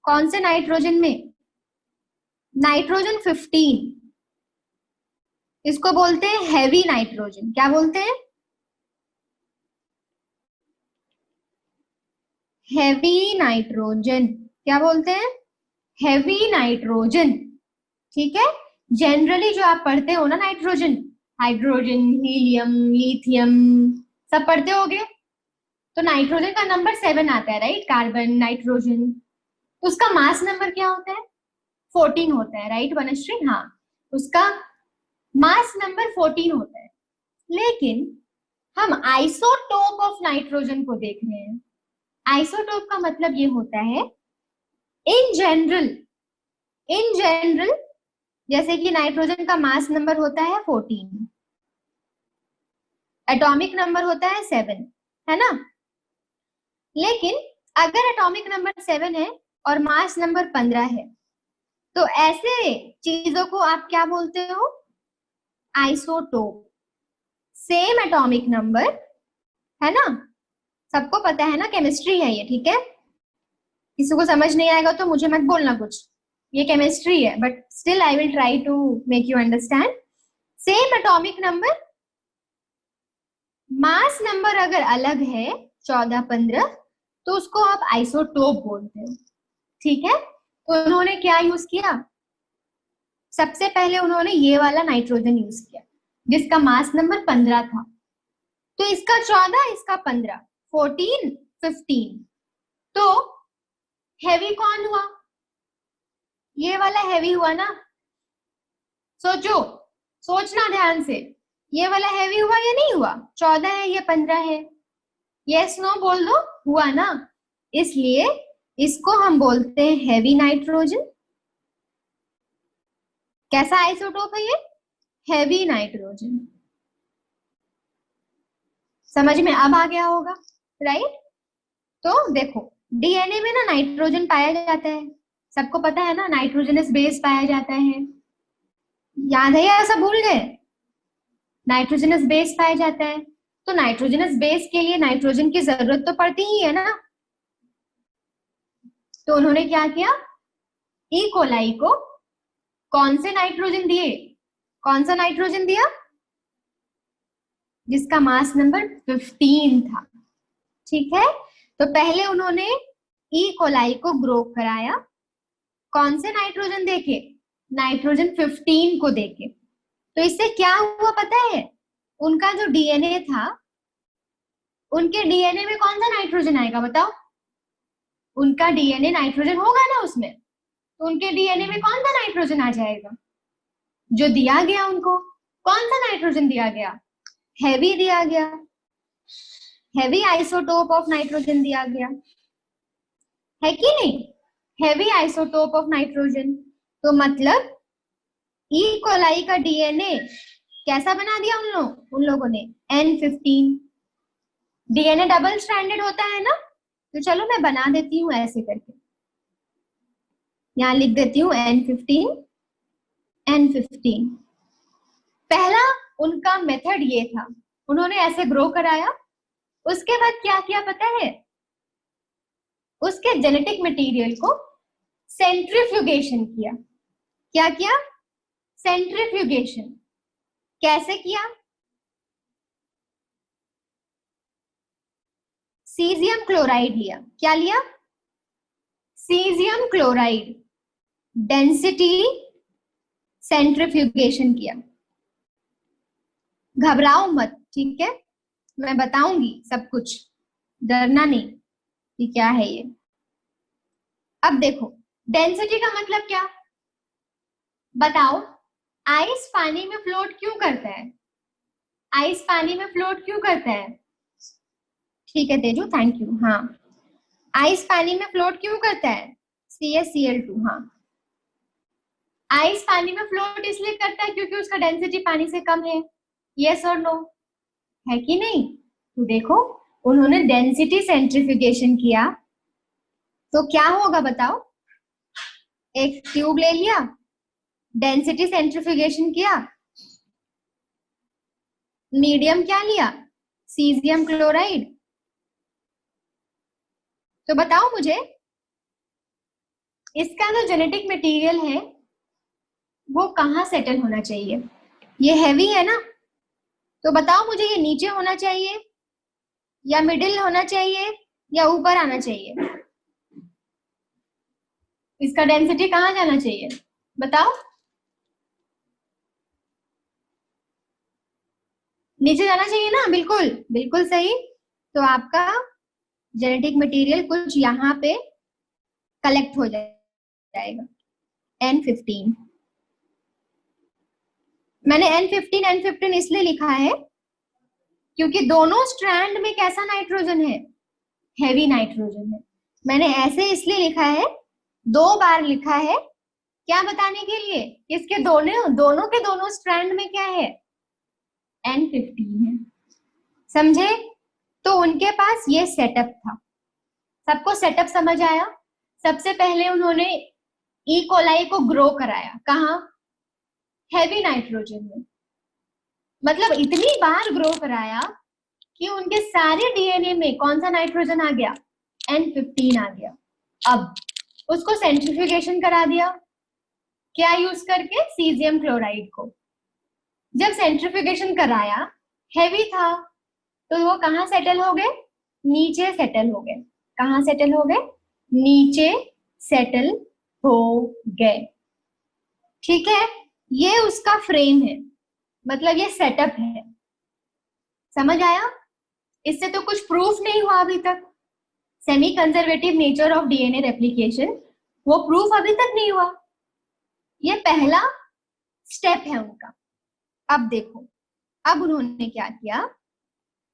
कौन से नाइट्रोजन में, नाइट्रोजन 15। इसको बोलते हैं हैवी नाइट्रोजन। क्या बोलते हैं, हैवी नाइट्रोजन। क्या बोलते हैं, हैवी नाइट्रोजन। ठीक है, जनरली जो आप पढ़ते हो ना नाइट्रोजन, हाइड्रोजन, हीलियम, लिथियम, सब पढ़ते होगे, तो नाइट्रोजन का नंबर 7 आता है, राइट। कार्बन, नाइट्रोजन, तो उसका मास नंबर क्या होता है, 14 होता है, राइट वनश्री। हाँ, उसका मास नंबर 14 होता है। लेकिन हम आइसोटोप ऑफ नाइट्रोजन को देख रहे हैं। आइसोटोप का मतलब ये होता है, इन जनरल जैसे कि नाइट्रोजन का मास नंबर होता है 14, एटॉमिक नंबर होता है 7, है ना। लेकिन अगर एटॉमिक नंबर 7 है और मास नंबर 15 है, तो ऐसे चीजों को आप क्या बोलते हो, आइसोटोप। सेम एटॉमिक नंबर, है ना, सबको पता है ना, केमिस्ट्री है ये। ठीक है, किसी को समझ नहीं आएगा तो मुझे मत बोलना कुछ, ये केमिस्ट्री है, but still I will try to make you understand. Same atomic number, mass number अगर अलग है 14, 15, तो उसको आप आइसोटोप बोलते हो। ठीक है, तो उन्होंने क्या यूज किया, सबसे पहले उन्होंने ये वाला नाइट्रोजन यूज किया जिसका मास नंबर 15 था। तो इसका 14, इसका 15, 14, 15, तो हैवी कौन हुआ, ये वाला हैवी हुआ ना। सोचो, सोचना ध्यान से, ये वाला हैवी हुआ या नहीं हुआ, 14 है, ये 15 है, यस नो बोल दो, हुआ ना। इसलिए इसको हम बोलते हैं हैवी नाइट्रोजन। कैसा आइसोटोप है ये, हैवी नाइट्रोजन। समझ में अब आ गया होगा, राइट। तो देखो, डीएनए में ना नाइट्रोजन पाया जाता है, सबको पता है ना, नाइट्रोजनस बेस पाया जाता है। याद है या ऐसा भूल गए, नाइट्रोजनस बेस पाया जाता है। तो नाइट्रोजनस बेस के लिए नाइट्रोजन की जरूरत तो पड़ती ही है ना। तो उन्होंने क्या किया, ई कोलाई को कौन से नाइट्रोजन दिए, कौन सा नाइट्रोजन दिया, जिसका मास नंबर 15 था। ठीक है, तो पहले उन्होंने ई कोलाई को ग्रो कराया, कौन से नाइट्रोजन देके, नाइट्रोजन 15 को देके। तो इससे क्या हुआ पता है, उनका जो डीएनए था, उनके डीएनए में कौन सा नाइट्रोजन आएगा बताओ, उनका डीएनए नाइट्रोजन होगा ना उसमें, तो उनके डीएनए में कौन सा नाइट्रोजन आ जाएगा, जो दिया गया उनको, कौन सा नाइट्रोजन दिया गया, हैवी दिया गया, हैवी आइसोटोप ऑफ नाइट्रोजन दिया गया, है कि नहीं, हैवी आइसोटोप ऑफ नाइट्रोजन। तो मतलब ई कोलाई का डीएनए कैसा बना दिया उन लोगों ने, N15। डीएनए डबल स्ट्रैंडेड होता है ना, तो चलो मैं बना देती हूँ ऐसे करके, यहाँ लिख देती हूँ N15, N15। पहला उनका मेथड ये था, उन्होंने ऐसे ग्रो कराया। उसके बाद क्या किया पता है, उसके जेनेटिक मटेरियल को सेंट्रीफ्यूगेशन किया। क्या किया, सेंट्रीफ्यूगेशन। कैसे किया, सीजियम क्लोराइड लिया। क्या लिया, सीजियम क्लोराइड, डेंसिटी सेंट्रीफ्यूगेशन किया। घबराओ मत, ठीक है, मैं बताऊंगी सब कुछ, डरना नहीं कि क्या है ये। अब देखो, डेंसिटी का मतलब क्या बताओ? आइस पानी में फ्लोट क्यों करता है? आइस पानी में फ्लोट क्यों करता है? ठीक है तेजू, थैंक यू। हाँ, आइस पानी में फ्लोट क्यों करता है? CaCl2। हाँ, आइस पानी में फ्लोट इसलिए करता है क्योंकि उसका डेंसिटी पानी से कम है। यस और नो? है कि नहीं? तो देखो, उन्होंने डेंसिटी सेंट्रीफ्यूगेशन किया तो क्या होगा बताओ? एक ट्यूब ले लिया, डेंसिटी सेंट्रीफ्यूगेशन किया, मीडियम क्या लिया? Caesium chloride. तो बताओ मुझे, इसका जो जेनेटिक मटेरियल है वो कहाँ सेटल होना चाहिए? ये हैवी है ना, तो बताओ मुझे, ये नीचे होना चाहिए या मिडिल होना चाहिए या ऊपर आना चाहिए? इसका डेंसिटी कहाँ जाना चाहिए बताओ? नीचे जाना चाहिए ना, बिल्कुल बिल्कुल सही। तो आपका जेनेटिक मटेरियल कुछ यहाँ पे कलेक्ट हो जाएगा। N15। मैंने N15 इसलिए लिखा है क्योंकि दोनों स्ट्रैंड में कैसा नाइट्रोजन है? हैवी नाइट्रोजन है। मैंने ऐसे इसलिए लिखा है, 2 बार लिखा है, क्या बताने के लिए? इसके दोनों दोनों के दोनों स्ट्रैंड में क्या है? N15 है। समझे? तो उनके पास ये सेटअप था। सबको सेटअप समझ आया? सबसे पहले उन्होंने ई कोलाई को ग्रो कराया, कहाँ? हैवी नाइट्रोजन में। मतलब इतनी बार ग्रो कराया कि उनके सारे डीएनए में कौन सा नाइट्रोजन आ गया? N15 आ गया। अब उसको सेंट्रीफ्यूगेशन करा दिया, क्या यूज करके? सीजियम क्लोराइड को। जब सेंट्रीफ्यूगेशन कराया, हैवी था, तो वो कहाँ सेटल हो गए? नीचे सेटल हो गए। कहाँ सेटल हो गए? नीचे सेटल हो गए। ठीक है, ये उसका फ्रेम है, मतलब ये सेटअप है। समझ आया? इससे तो कुछ प्रूफ नहीं हुआ अभी तक। Semi conservative nature of DNA replication, वो प्रूफ अभी तक नहीं हुआ। ये पहला स्टेप है उनका। अब देखो, अब उन्होंने क्या किया?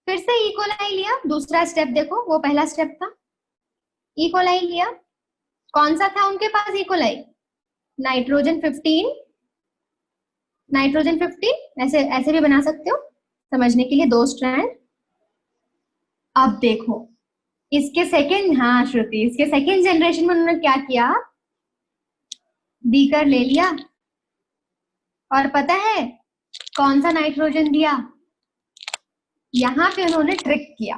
फिर से इकोलाई लिया। दूसरा स्टेप देखो, वो पहला स्टेप था, इकोलाई लिया। कौन सा था उनके पास इकोलाई? नाइट्रोजन 15। नाइट्रोजन 15 ऐसे ऐसे भी बना सकते हो समझने के लिए, 2 स्ट्रैंड। अब देखो, इसके सेकेंड, हाँ श्रुति, इसके सेकेंड जनरेशन में उन्होंने क्या किया? बीकर ले लिया और पता है कौन सा नाइट्रोजन दिया? यहाँ पे उन्होंने ट्रिक किया।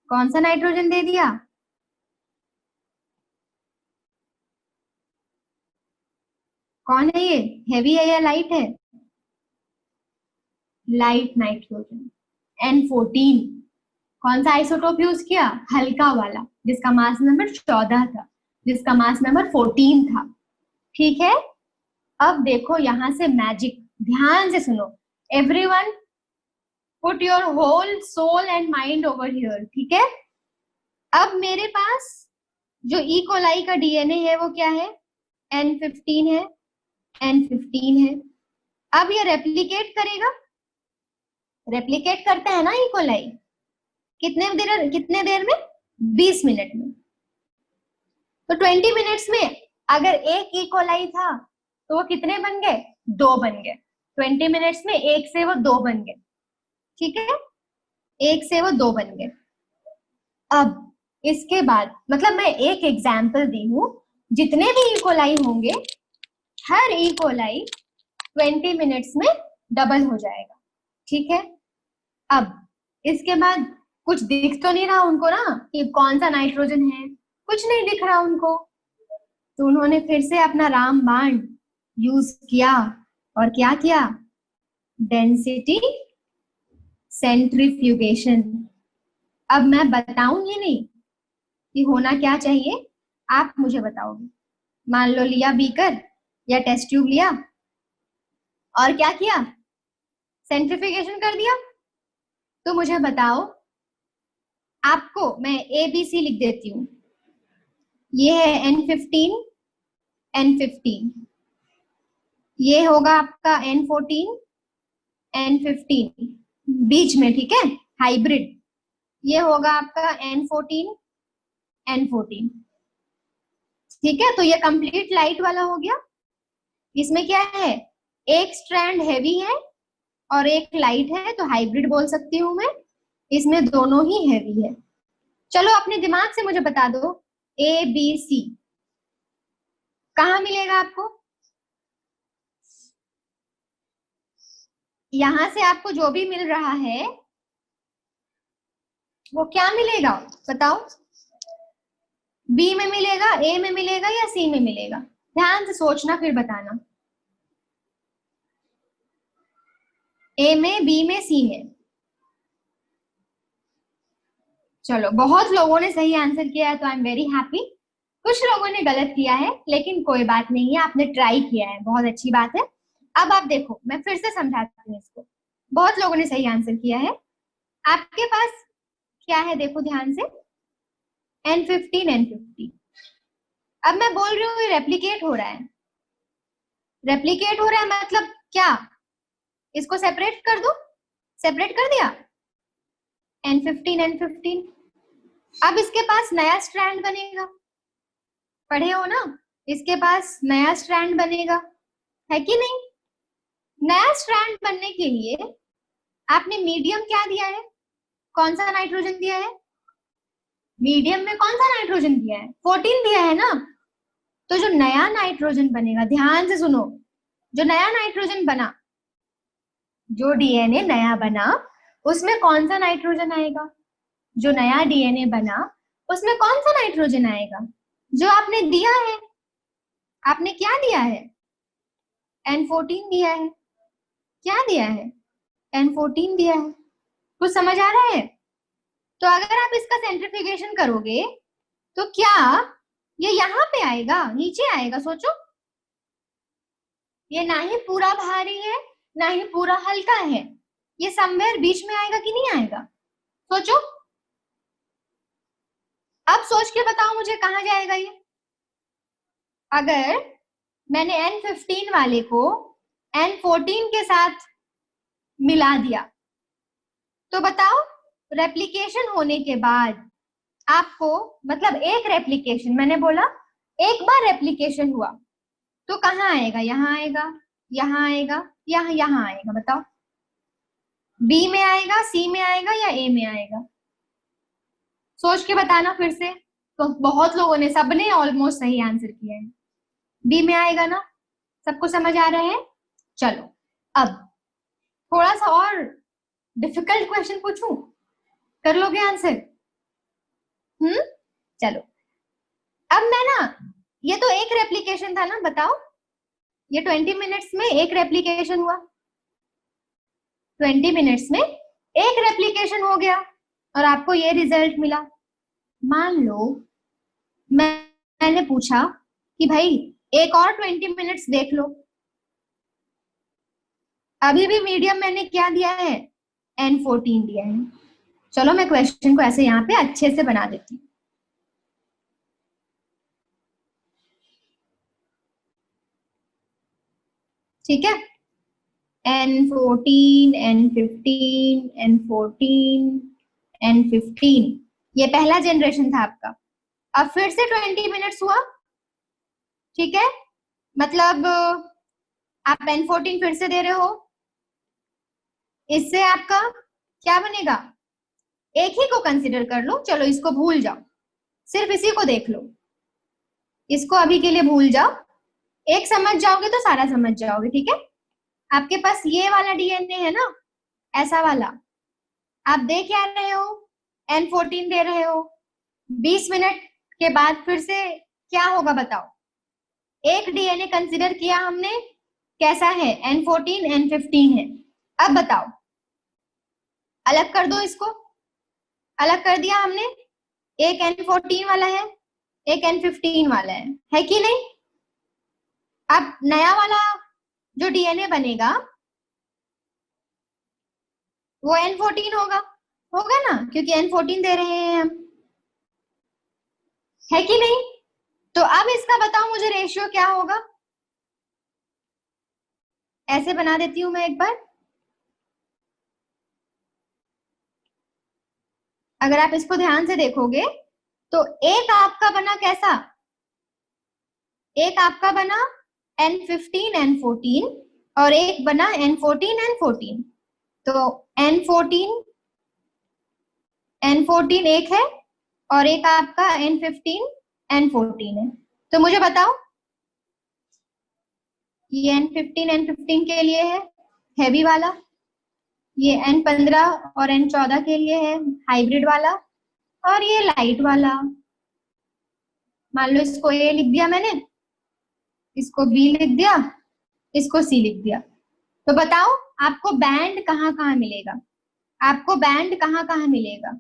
कौन सा नाइट्रोजन दे दिया? कौन है ये? हैवी है या लाइट है? Light nitrogen, N14। कौन सा आइसोटोप यूज किया? हल्का वाला, जिसका मास नंबर 14 था, जिसका मास नंबर 14 था। ठीक है, अब देखो यहां से मैजिक, ध्यान से सुनो everyone, put your whole soul and mind over here. ठीक है, अब मेरे पास जो ई कोलाई का डीएनए है वो क्या है? N15 है, N15 है। अब ये रेप्लिकेट करेगा, रेप्लिकेट करता है ना ई कोलाई, कितने देर में? 20 मिनट में। तो 20 मिनट्स में अगर एक ई कोलाई था तो वो कितने बन गए? 2 बन गए। 20 मिनट्स में एक से वो 2 बन गए। ठीक है, एक से वो 2 बन गए। अब इसके बाद, मतलब मैं एक एग्जाम्पल दी हूं, जितने भी इकोलाई होंगे, हर इकोलाई 20 मिनट्स में डबल हो जाएगा। ठीक है, अब इसके बाद कुछ दिख तो नहीं रहा उनको ना कि कौन सा नाइट्रोजन है, कुछ नहीं दिख रहा उनको। तो उन्होंने फिर से अपना रामबाण यूज किया और क्या किया? Density centrifugation. अब मैं बताऊंगी नहीं कि होना क्या चाहिए, आप मुझे बताओगे। मान लो लिया बीकर या टेस्ट ट्यूब लिया और क्या किया? सेंट्रीफ्यूगेशन कर दिया। तो मुझे बताओ, आपको मैं ABC लिख देती हूँ। ये है N15, N15, ये होगा आपका N14 N15 बीच में, ठीक है, हाइब्रिड। ये होगा आपका N14 N14, ठीक है। तो ये कंप्लीट लाइट वाला हो गया। इसमें क्या है, एक स्ट्रैंड हैवी है और एक लाइट है, तो हाइब्रिड बोल सकती हूँ मैं। इसमें दोनों ही हैवी है। चलो अपने दिमाग से मुझे बता दो, ABC कहाँ मिलेगा आपको? यहां से आपको जो भी मिल रहा है वो क्या मिलेगा बताओ? बी में मिलेगा, ए में मिलेगा या सी में मिलेगा? ध्यान से सोचना फिर बताना। ए में, बी में, सी में। चलो बहुत लोगों ने सही आंसर किया है, तो आई एम वेरी हैप्पी। कुछ लोगों ने गलत किया है, लेकिन कोई बात नहीं है, आपने ट्राई किया है, बहुत अच्छी बात है। अब आप देखो, मैं फिर से समझाती हूँ इसको। बहुत लोगों ने सही आंसर किया है। आपके पास क्या है देखो ध्यान से, N15 N15। अब मैं बोल रही हूँ ये रेप्लीकेट हो रहा है। रेप्लीकेट हो रहा है मतलब क्या? इसको सेपरेट कर दो, सेपरेट कर दिया, N15 N15। अब इसके पास नया स्ट्रैंड बनेगा, पढ़े हो ना, इसके पास नया स्ट्रैंड बनेगा, है कि नहीं? नया स्ट्रैंड बनने के लिए आपने मीडियम क्या दिया है, कौन सा नाइट्रोजन दिया है? मीडियम में कौन सा नाइट्रोजन दिया है? 14 दिया है ना। तो जो नया नाइट्रोजन बनेगा, ध्यान से सुनो, जो नया नाइट्रोजन बना, जो डीएनए नया बना, उसमें कौन सा नाइट्रोजन आएगा? जो नया डीएनए बना उसमें कौन सा नाइट्रोजन आएगा? जो आपने दिया है। आपने क्या दिया है? N14 दिया है। क्या दिया है? N14 दिया है। कुछ समझ आ रहा है? तो अगर आप इसका सेंट्रीफ्यूगेशन करोगे तो क्या ये यहाँ पे आएगा, नीचे आएगा? सोचो, ये ना ही पूरा भारी है ना ही पूरा हल्का है, ये समवेयर बीच में आएगा कि नहीं आएगा? सोचो, अब सोच के बताओ मुझे कहाँ जाएगा ये। अगर मैंने N15 वाले को N14 के साथ मिला दिया, तो बताओ रेप्लिकेशन होने के बाद आपको, मतलब एक रेप्लिकेशन, मैंने बोला एक बार रेप्लिकेशन हुआ तो कहाँ आएगा? यहाँ आएगा, यहाँ आएगा, यहाँ आएगा? बताओ, बी में आएगा, सी में आएगा या ए में आएगा? सोच के बताना फिर से। तो बहुत लोगों ने, सबने ऑलमोस्ट सही आंसर किया है, बी में आएगा ना। सबको समझ आ रहा है? चलो अब थोड़ा सा और डिफिकल्ट क्वेश्चन पूछूं, कर लोगे आंसर? चलो, अब मैं ना, ये तो एक रेप्लिकेशन था ना, बताओ, ये 20 मिनट्स में एक रेप्लिकेशन हुआ, 20 मिनट्स में एक रेप्लिकेशन हो गया और आपको ये रिजल्ट मिला। मान लो मैंने पूछा कि भाई एक और 20 मिनट्स देख लो, अभी भी मीडियम मैंने क्या दिया है? N14 दिया है। चलो मैं क्वेश्चन को ऐसे यहाँ पे अच्छे से बना देती हूँ। ठीक है, N14 N15 N14 N15, ये पहला जनरेशन था आपका। अब फिर से 20 मिनट्स हुआ, ठीक है, मतलब आप N14 फिर से दे रहे हो, इससे आपका क्या बनेगा? एक ही को कंसिडर कर लो, चलो इसको भूल जाओ, सिर्फ इसी को देख लो, इसको अभी के लिए भूल जाओ। एक समझ जाओगे तो सारा समझ जाओगे, ठीक है। आपके पास ये वाला डीएनए है ना, ऐसा वाला, आप दे क्या रहे हो? N14 दे रहे हो। 20 मिनट के बाद फिर से क्या होगा बताओ? एक डीएनए कंसिडर किया हमने, कैसा है? N14 N15 है। अब बताओ, अलग कर दो इसको, अलग कर दिया हमने, एक N14 वाला है, एक N15 वाला है कि नहीं? अब नया वाला जो डीएनए बनेगा वो N14 होगा, होगा ना, क्योंकि N14 दे रहे हैं हम, है कि नहीं? तो अब इसका बताओ मुझे रेशियो क्या होगा। ऐसे बना देती हूं मैं एक बार, अगर आप इसको ध्यान से देखोगे तो एक आपका बना कैसा, एक आपका बना N15 N14 और एक बना N14 N14। तो N14 N14 एक है और एक आपका N15 N14 है। तो मुझे बताओ ये N15 N15 के लिए है हैवी वाला, ये N15 और N14 के लिए है हाइब्रिड वाला, और ये लाइट वाला। मान लो इसको A लिख दिया मैंने, इसको B लिख दिया, इसको C लिख दिया। तो बताओ आपको बैंड कहाँ कहाँ मिलेगा, आपको बैंड कहाँ कहाँ मिलेगा।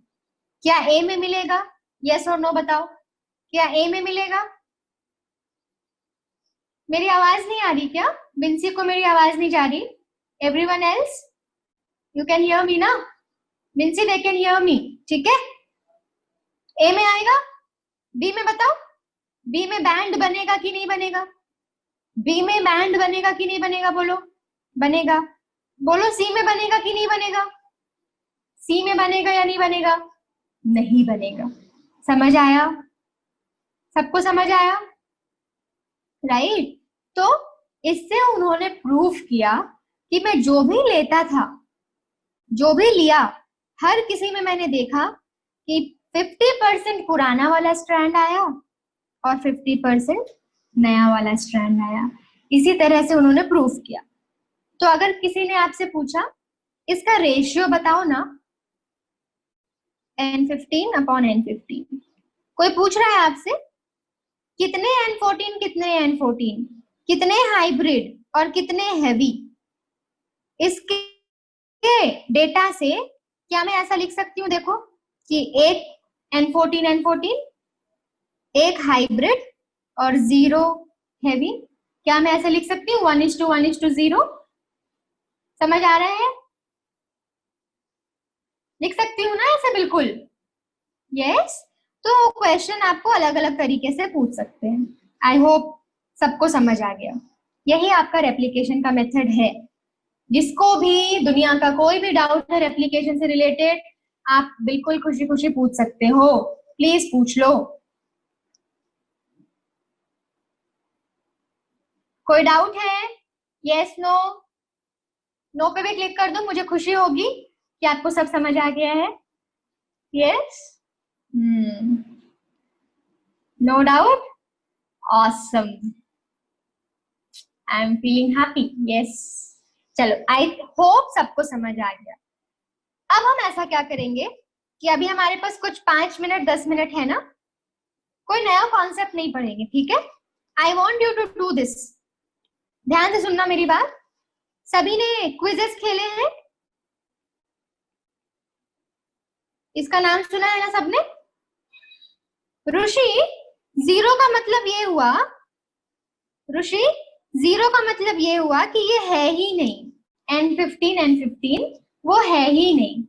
क्या A में मिलेगा, यस और नो बताओ, क्या A में मिलेगा। मेरी आवाज नहीं आ रही क्या, बिंसी को मेरी आवाज नहीं जा रही। Everyone else you can hear me ना, Binsy they can hear me, ठीक है। ए में आएगा, बी में बताओ, बी में बैंड बनेगा कि नहीं बनेगा, बी में बैंड बनेगा कि नहीं बनेगा, बोलो बनेगा। बोलो सी में बनेगा कि नहीं बनेगा, सी में बनेगा या नहीं बनेगा, नहीं बनेगा। समझ आया, सबको समझ आया, राइट। तो इससे उन्होंने प्रूफ किया कि मैं जो भी लेता था, जो भी लिया, हर किसी में मैंने देखा कि 50% पुराना वाला स्ट्रैंड आया और 50% नया वाला स्ट्रैंड आया। इसी तरह से उन्होंने प्रूफ किया। तो अगर किसी ने आपसे पूछा इसका रेशियो बताओ ना, N15 अपॉन N15, कोई पूछ रहा है आपसे कितने N14 कितने N14, कितने हाइब्रिड और कितने हैवी, इसके डेटा से क्या मैं ऐसा लिख सकती हूँ, देखो कि एक N14 N14, एक हाइब्रिड और 0 हैवी। क्या मैं ऐसे लिख सकती हूँ 1:1:0, समझ आ रहा है, लिख सकती हूँ ना ऐसे बिल्कुल, यस। तो क्वेश्चन आपको अलग अलग तरीके से पूछ सकते हैं। आई होप सबको समझ आ गया। यही आपका रेप्लिकेशन का मेथड है। जिसको भी दुनिया का कोई भी डाउट है रेप्लिकेशन से रिलेटेड, आप बिल्कुल खुशी खुशी पूछ सकते हो, प्लीज पूछ लो। कोई डाउट है, यस नो, नो पे भी क्लिक कर दो, मुझे खुशी होगी कि आपको सब समझ आ गया है। Yes, no doubt, awesome, I am feeling happy, yes. चलो आई होप सबको समझ आ गया। अब हम ऐसा क्या करेंगे कि अभी हमारे पास कुछ 5 मिनट 10 मिनट है ना, कोई नया कॉन्सेप्ट नहीं पढ़ेंगे, ठीक है। I want you to do this, ध्यान से सुनना मेरी बात। सभी ने क्विजेस खेले हैं, इसका नाम सुना है ना सबने। ऋषि, जीरो का मतलब ये हुआ, ऋषि जीरो का मतलब ये हुआ कि ये है ही नहीं, N15 वो है ही नहीं,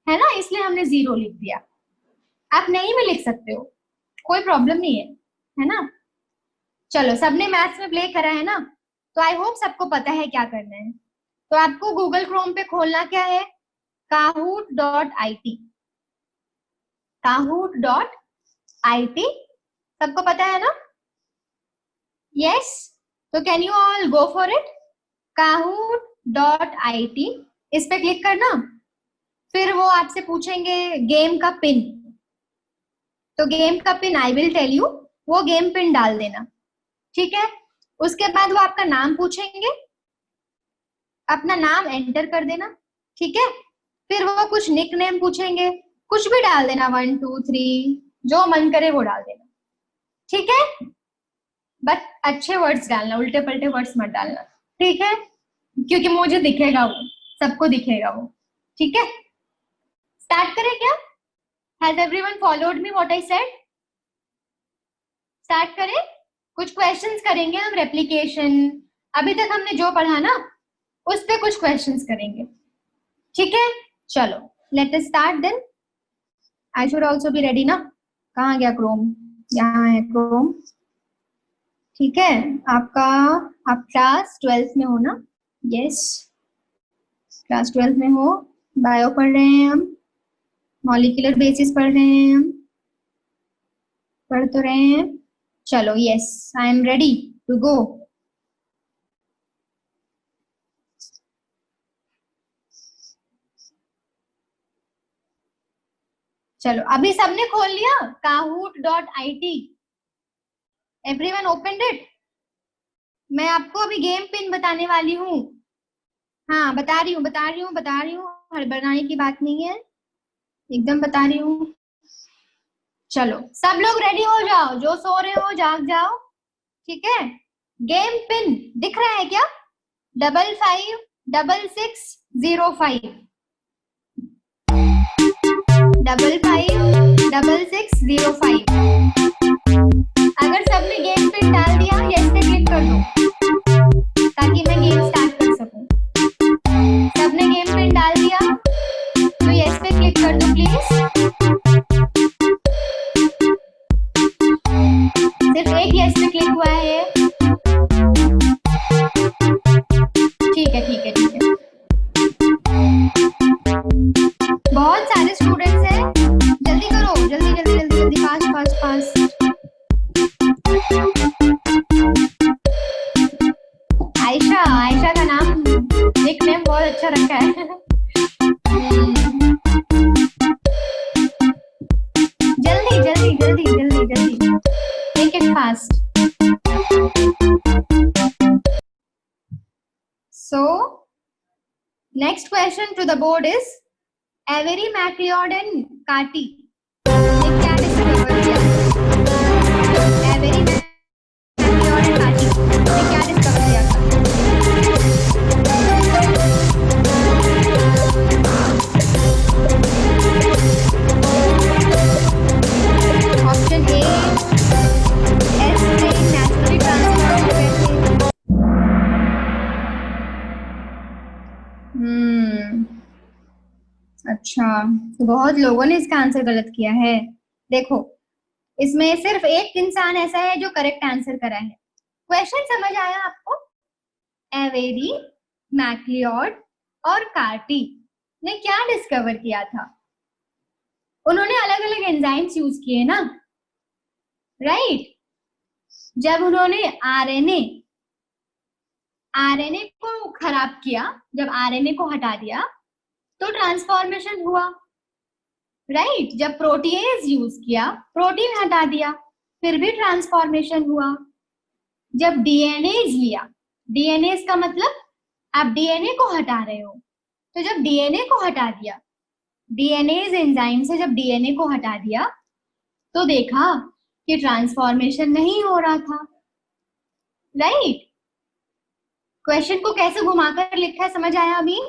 है ना, इसलिए हमने जीरो लिख दिया। आप नहीं में लिख सकते हो, कोई प्रॉब्लम नहीं है ना। चलो सबने मैथ्स में प्ले करा है ना, तो आई होप सबको पता है क्या करना है। तो आपको गूगल क्रोम पे खोलना क्या है, kahoot.it, kahoot.it, सबको पता है ना, यस। तो can you all go for it, kahoot.it, इस पे क्लिक करना। फिर वो आपसे पूछेंगे गेम का पिन, तो गेम का pin I will tell you, वो गेम पिन डाल देना, ठीक है। उसके बाद वो आपका नाम पूछेंगे, अपना नाम एंटर कर देना, ठीक है। फिर वो कुछ निक नेम पूछेंगे, कुछ भी डाल देना, 1 2 3 जो मन करे वो डाल देना, ठीक है। बट अच्छे वर्ड्स डालना, उल्टे पलटे वर्ड्स मत डालना, ठीक है, क्योंकि मुझे दिखेगा वो, सबको दिखेगा वो, ठीक है। स्टार्ट करें क्या, has everyone followed me what I said, start करें। कुछ क्वेश्चंस करेंगे हम, रेप्लिकेशन अभी तक हमने जो पढ़ा ना उस पे कुछ क्वेश्चंस करेंगे, ठीक है। चलो let us start then, I should also be ready ना। कहाँ गया क्रोम, यहाँ है क्रोम, ठीक है, आपका आप क्लास 12th में हो ना? यस, क्लास 12th में हो। बायो पढ़ रहे हैं हम, मॉलिक्यूलर बेसिस पढ़ रहे हैं हम, पढ़ तो रहे हैं। चलो, yes, I am ready to go. चलो, अभी सबने खोल लिया kahoot.it? Everyone opened it? मैं आपको अभी गेम पिन बताने वाली हूँ। हाँ, बता रही हूँ, हड़बड़ाने की बात नहीं है, एकदम बता रही हूँ। चलो, सब लोग रेडी हो जाओ, जो सो रहे हो जाग जाओ, ठीक है? गेम पिन दिख रहा है क्या? 555605 555605। अगर सबने गेम पिन डाल दिया, यस पे क्लिक कर दो ताकि मैं गेम स्टार्ट कर सकूं। सबने गेम पिन डाल दिया तो यस पे क्लिक कर दो प्लीज। सिर्फ एक यस पे क्लिक हुआ है ये। ठीक है, ठीक है, ठीक है। बहुत सारे स्टूडेंट्स हैं, जल्दी करो, जल्दी जल्दी जल्दी जल्दी, फास्ट फास्ट फास्ट। आयशा का नाम निकनेम बहुत अच्छा रखा है। जल्दी जल्दी जल्दी जल्दी जल्दी, make it fast. So, next question to the board is Avery, MacLeod and Carty ने क्या डिस्कवर किया? Avery, MacLeod and Carty ने क्या डिस्कवर किया था? Option A, S plain naturally transform हुए थे। अच्छा, तो बहुत लोगों ने इसका आंसर गलत किया है। देखो, इसमें सिर्फ एक इंसान ऐसा है जो करेक्ट आंसर करा है। क्वेश्चन समझ आया आपको? एवेरी, मैक्लियोड और कार्टी ने क्या डिस्कवर किया था? उन्होंने अलग अलग एंजाइम्स यूज किए ना, राइट? जब उन्होंने आरएनए को खराब किया, जब आरएनए को हटा दिया तो ट्रांसफॉर्मेशन हुआ, राइट? जब प्रोटीएज यूज किया, प्रोटीन हटा दिया, फिर भी ट्रांसफॉर्मेशन हुआ। जब डीएनएज लिया, डीएनएज का मतलब आप डीएनए को हटा रहे हो, तो जब डीएनए को हटा दिया, डीएनएज एंजाइम से जब डीएनए को हटा दिया तो देखा कि ट्रांसफॉर्मेशन नहीं हो रहा था, राइट? क्वेश्चन को कैसे घुमाकर लिखा है समझ आया अभी?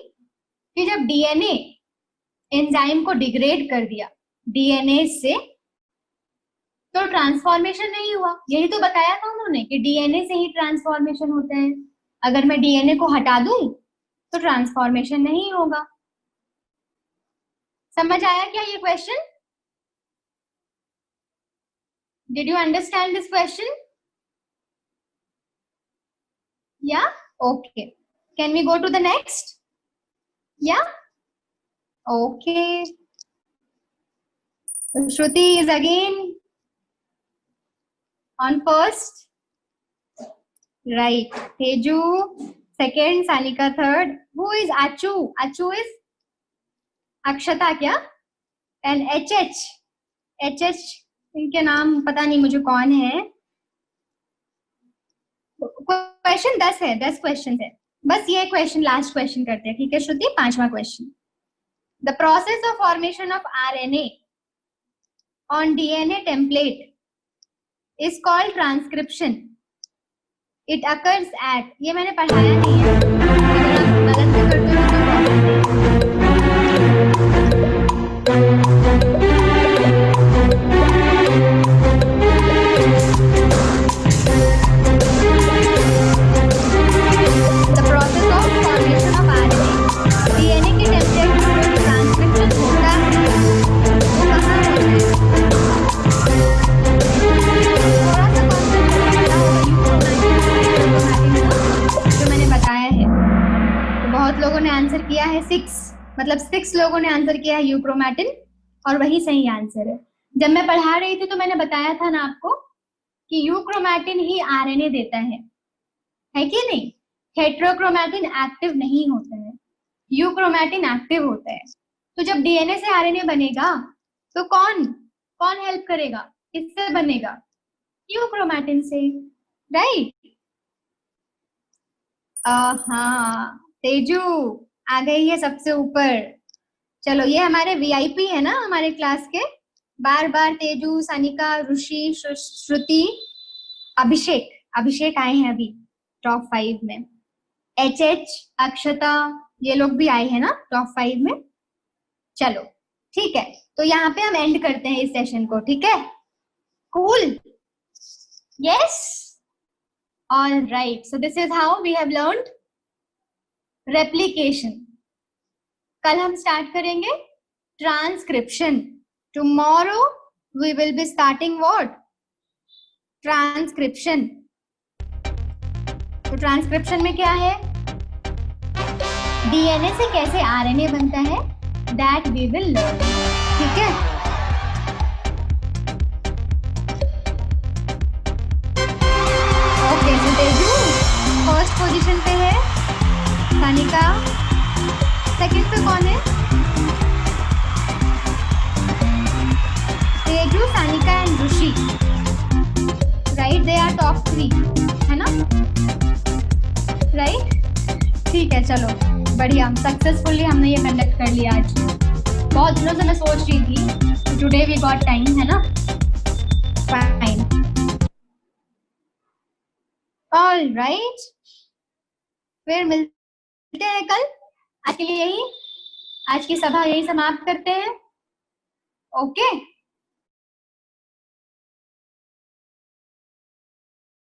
कि जब डीएनए एंजाइम को डिग्रेड कर दिया डीएनए से तो ट्रांसफॉर्मेशन नहीं हुआ। यही तो बताया था उन्होंने कि डीएनए से ही ट्रांसफॉर्मेशन होते हैं। अगर मैं डीएनए को हटा दूं तो ट्रांसफॉर्मेशन नहीं होगा। समझ आया क्या ये question? Did you understand this question? या okay, can we go to the next? Yeah, okay. So Shruti is again on first, right? Teju second, Sanika third. Who is Achu? Achu is Akshata क्या? And HH इनके नाम पता नहीं मुझे कौन है। क्वेश्चन 10 है, 10 क्वेश्चन है, बस ये क्वेश्चन लास्ट क्वेश्चन करते हैं, ठीक है श्रुति? 5वां question. The process of formation of RNA on DNA template is called transcription. It occurs at, ये मैंने पढ़ाया नहीं है, अगर आप गलत से करते हो लोगों ने आंसर किया है 6, मतलब 6 लोगों ने आंसर किया है यूक्रोमैटिन, और वही सही आंसर है। जब मैं पढ़ा रही थी तो मैंने बताया था ना आपको कि यूक्रोमैटिन ही आरएनए देता है कि नहीं? हेट्रोक्रोमैटिन एक्टिव नहीं होता है, यूक्रोमैटिन एक्टिव होता है। तो जब डीएनए से आरएनए बनेगा तो कौन कौन हेल्प करेगा? किससे बनेगा? यूक्रोमैटिन से, राइट? हाँ, तेजू आ गई है सबसे ऊपर। चलो, ये हमारे वीआईपी है ना हमारे क्लास के। बार बार तेजू, सनिका, ऋषि, श्रुति, अभिषेक अभिषेक आए हैं अभी टॉप 5 में। एच, अक्षता, ये लोग भी आए हैं ना टॉप 5 में। चलो ठीक है, तो यहाँ पे हम एंड करते हैं इस सेशन को, ठीक है? Cool, yes, all right. So this is how we have learned replication. कल हम स्टार्ट करेंगे transcription. Tomorrow we will be starting what? Transcription. तो ट्रांसक्रिप्शन में क्या है? डीएनए से कैसे आरएनए बनता है, दैट वी विल लर्न, ठीक है? Okay, so Teju first position पे है, सानिका सेकंड पे कौन है? Teju, Sanika and Rishi, right? They are top 3, है ना? राइट? ठीक है, चलो बढ़िया, सक्सेसफुली हमने ये कंडक्ट कर लिया आज। बहुत दिनों से मैं सोच रही थी, टुडे वी गॉट टाइम, है ना? फाइन, ऑल राइट, फिर मिलते हैं कल। आज के लिए यही, आज की सभा यही समाप्त करते हैं। ओके।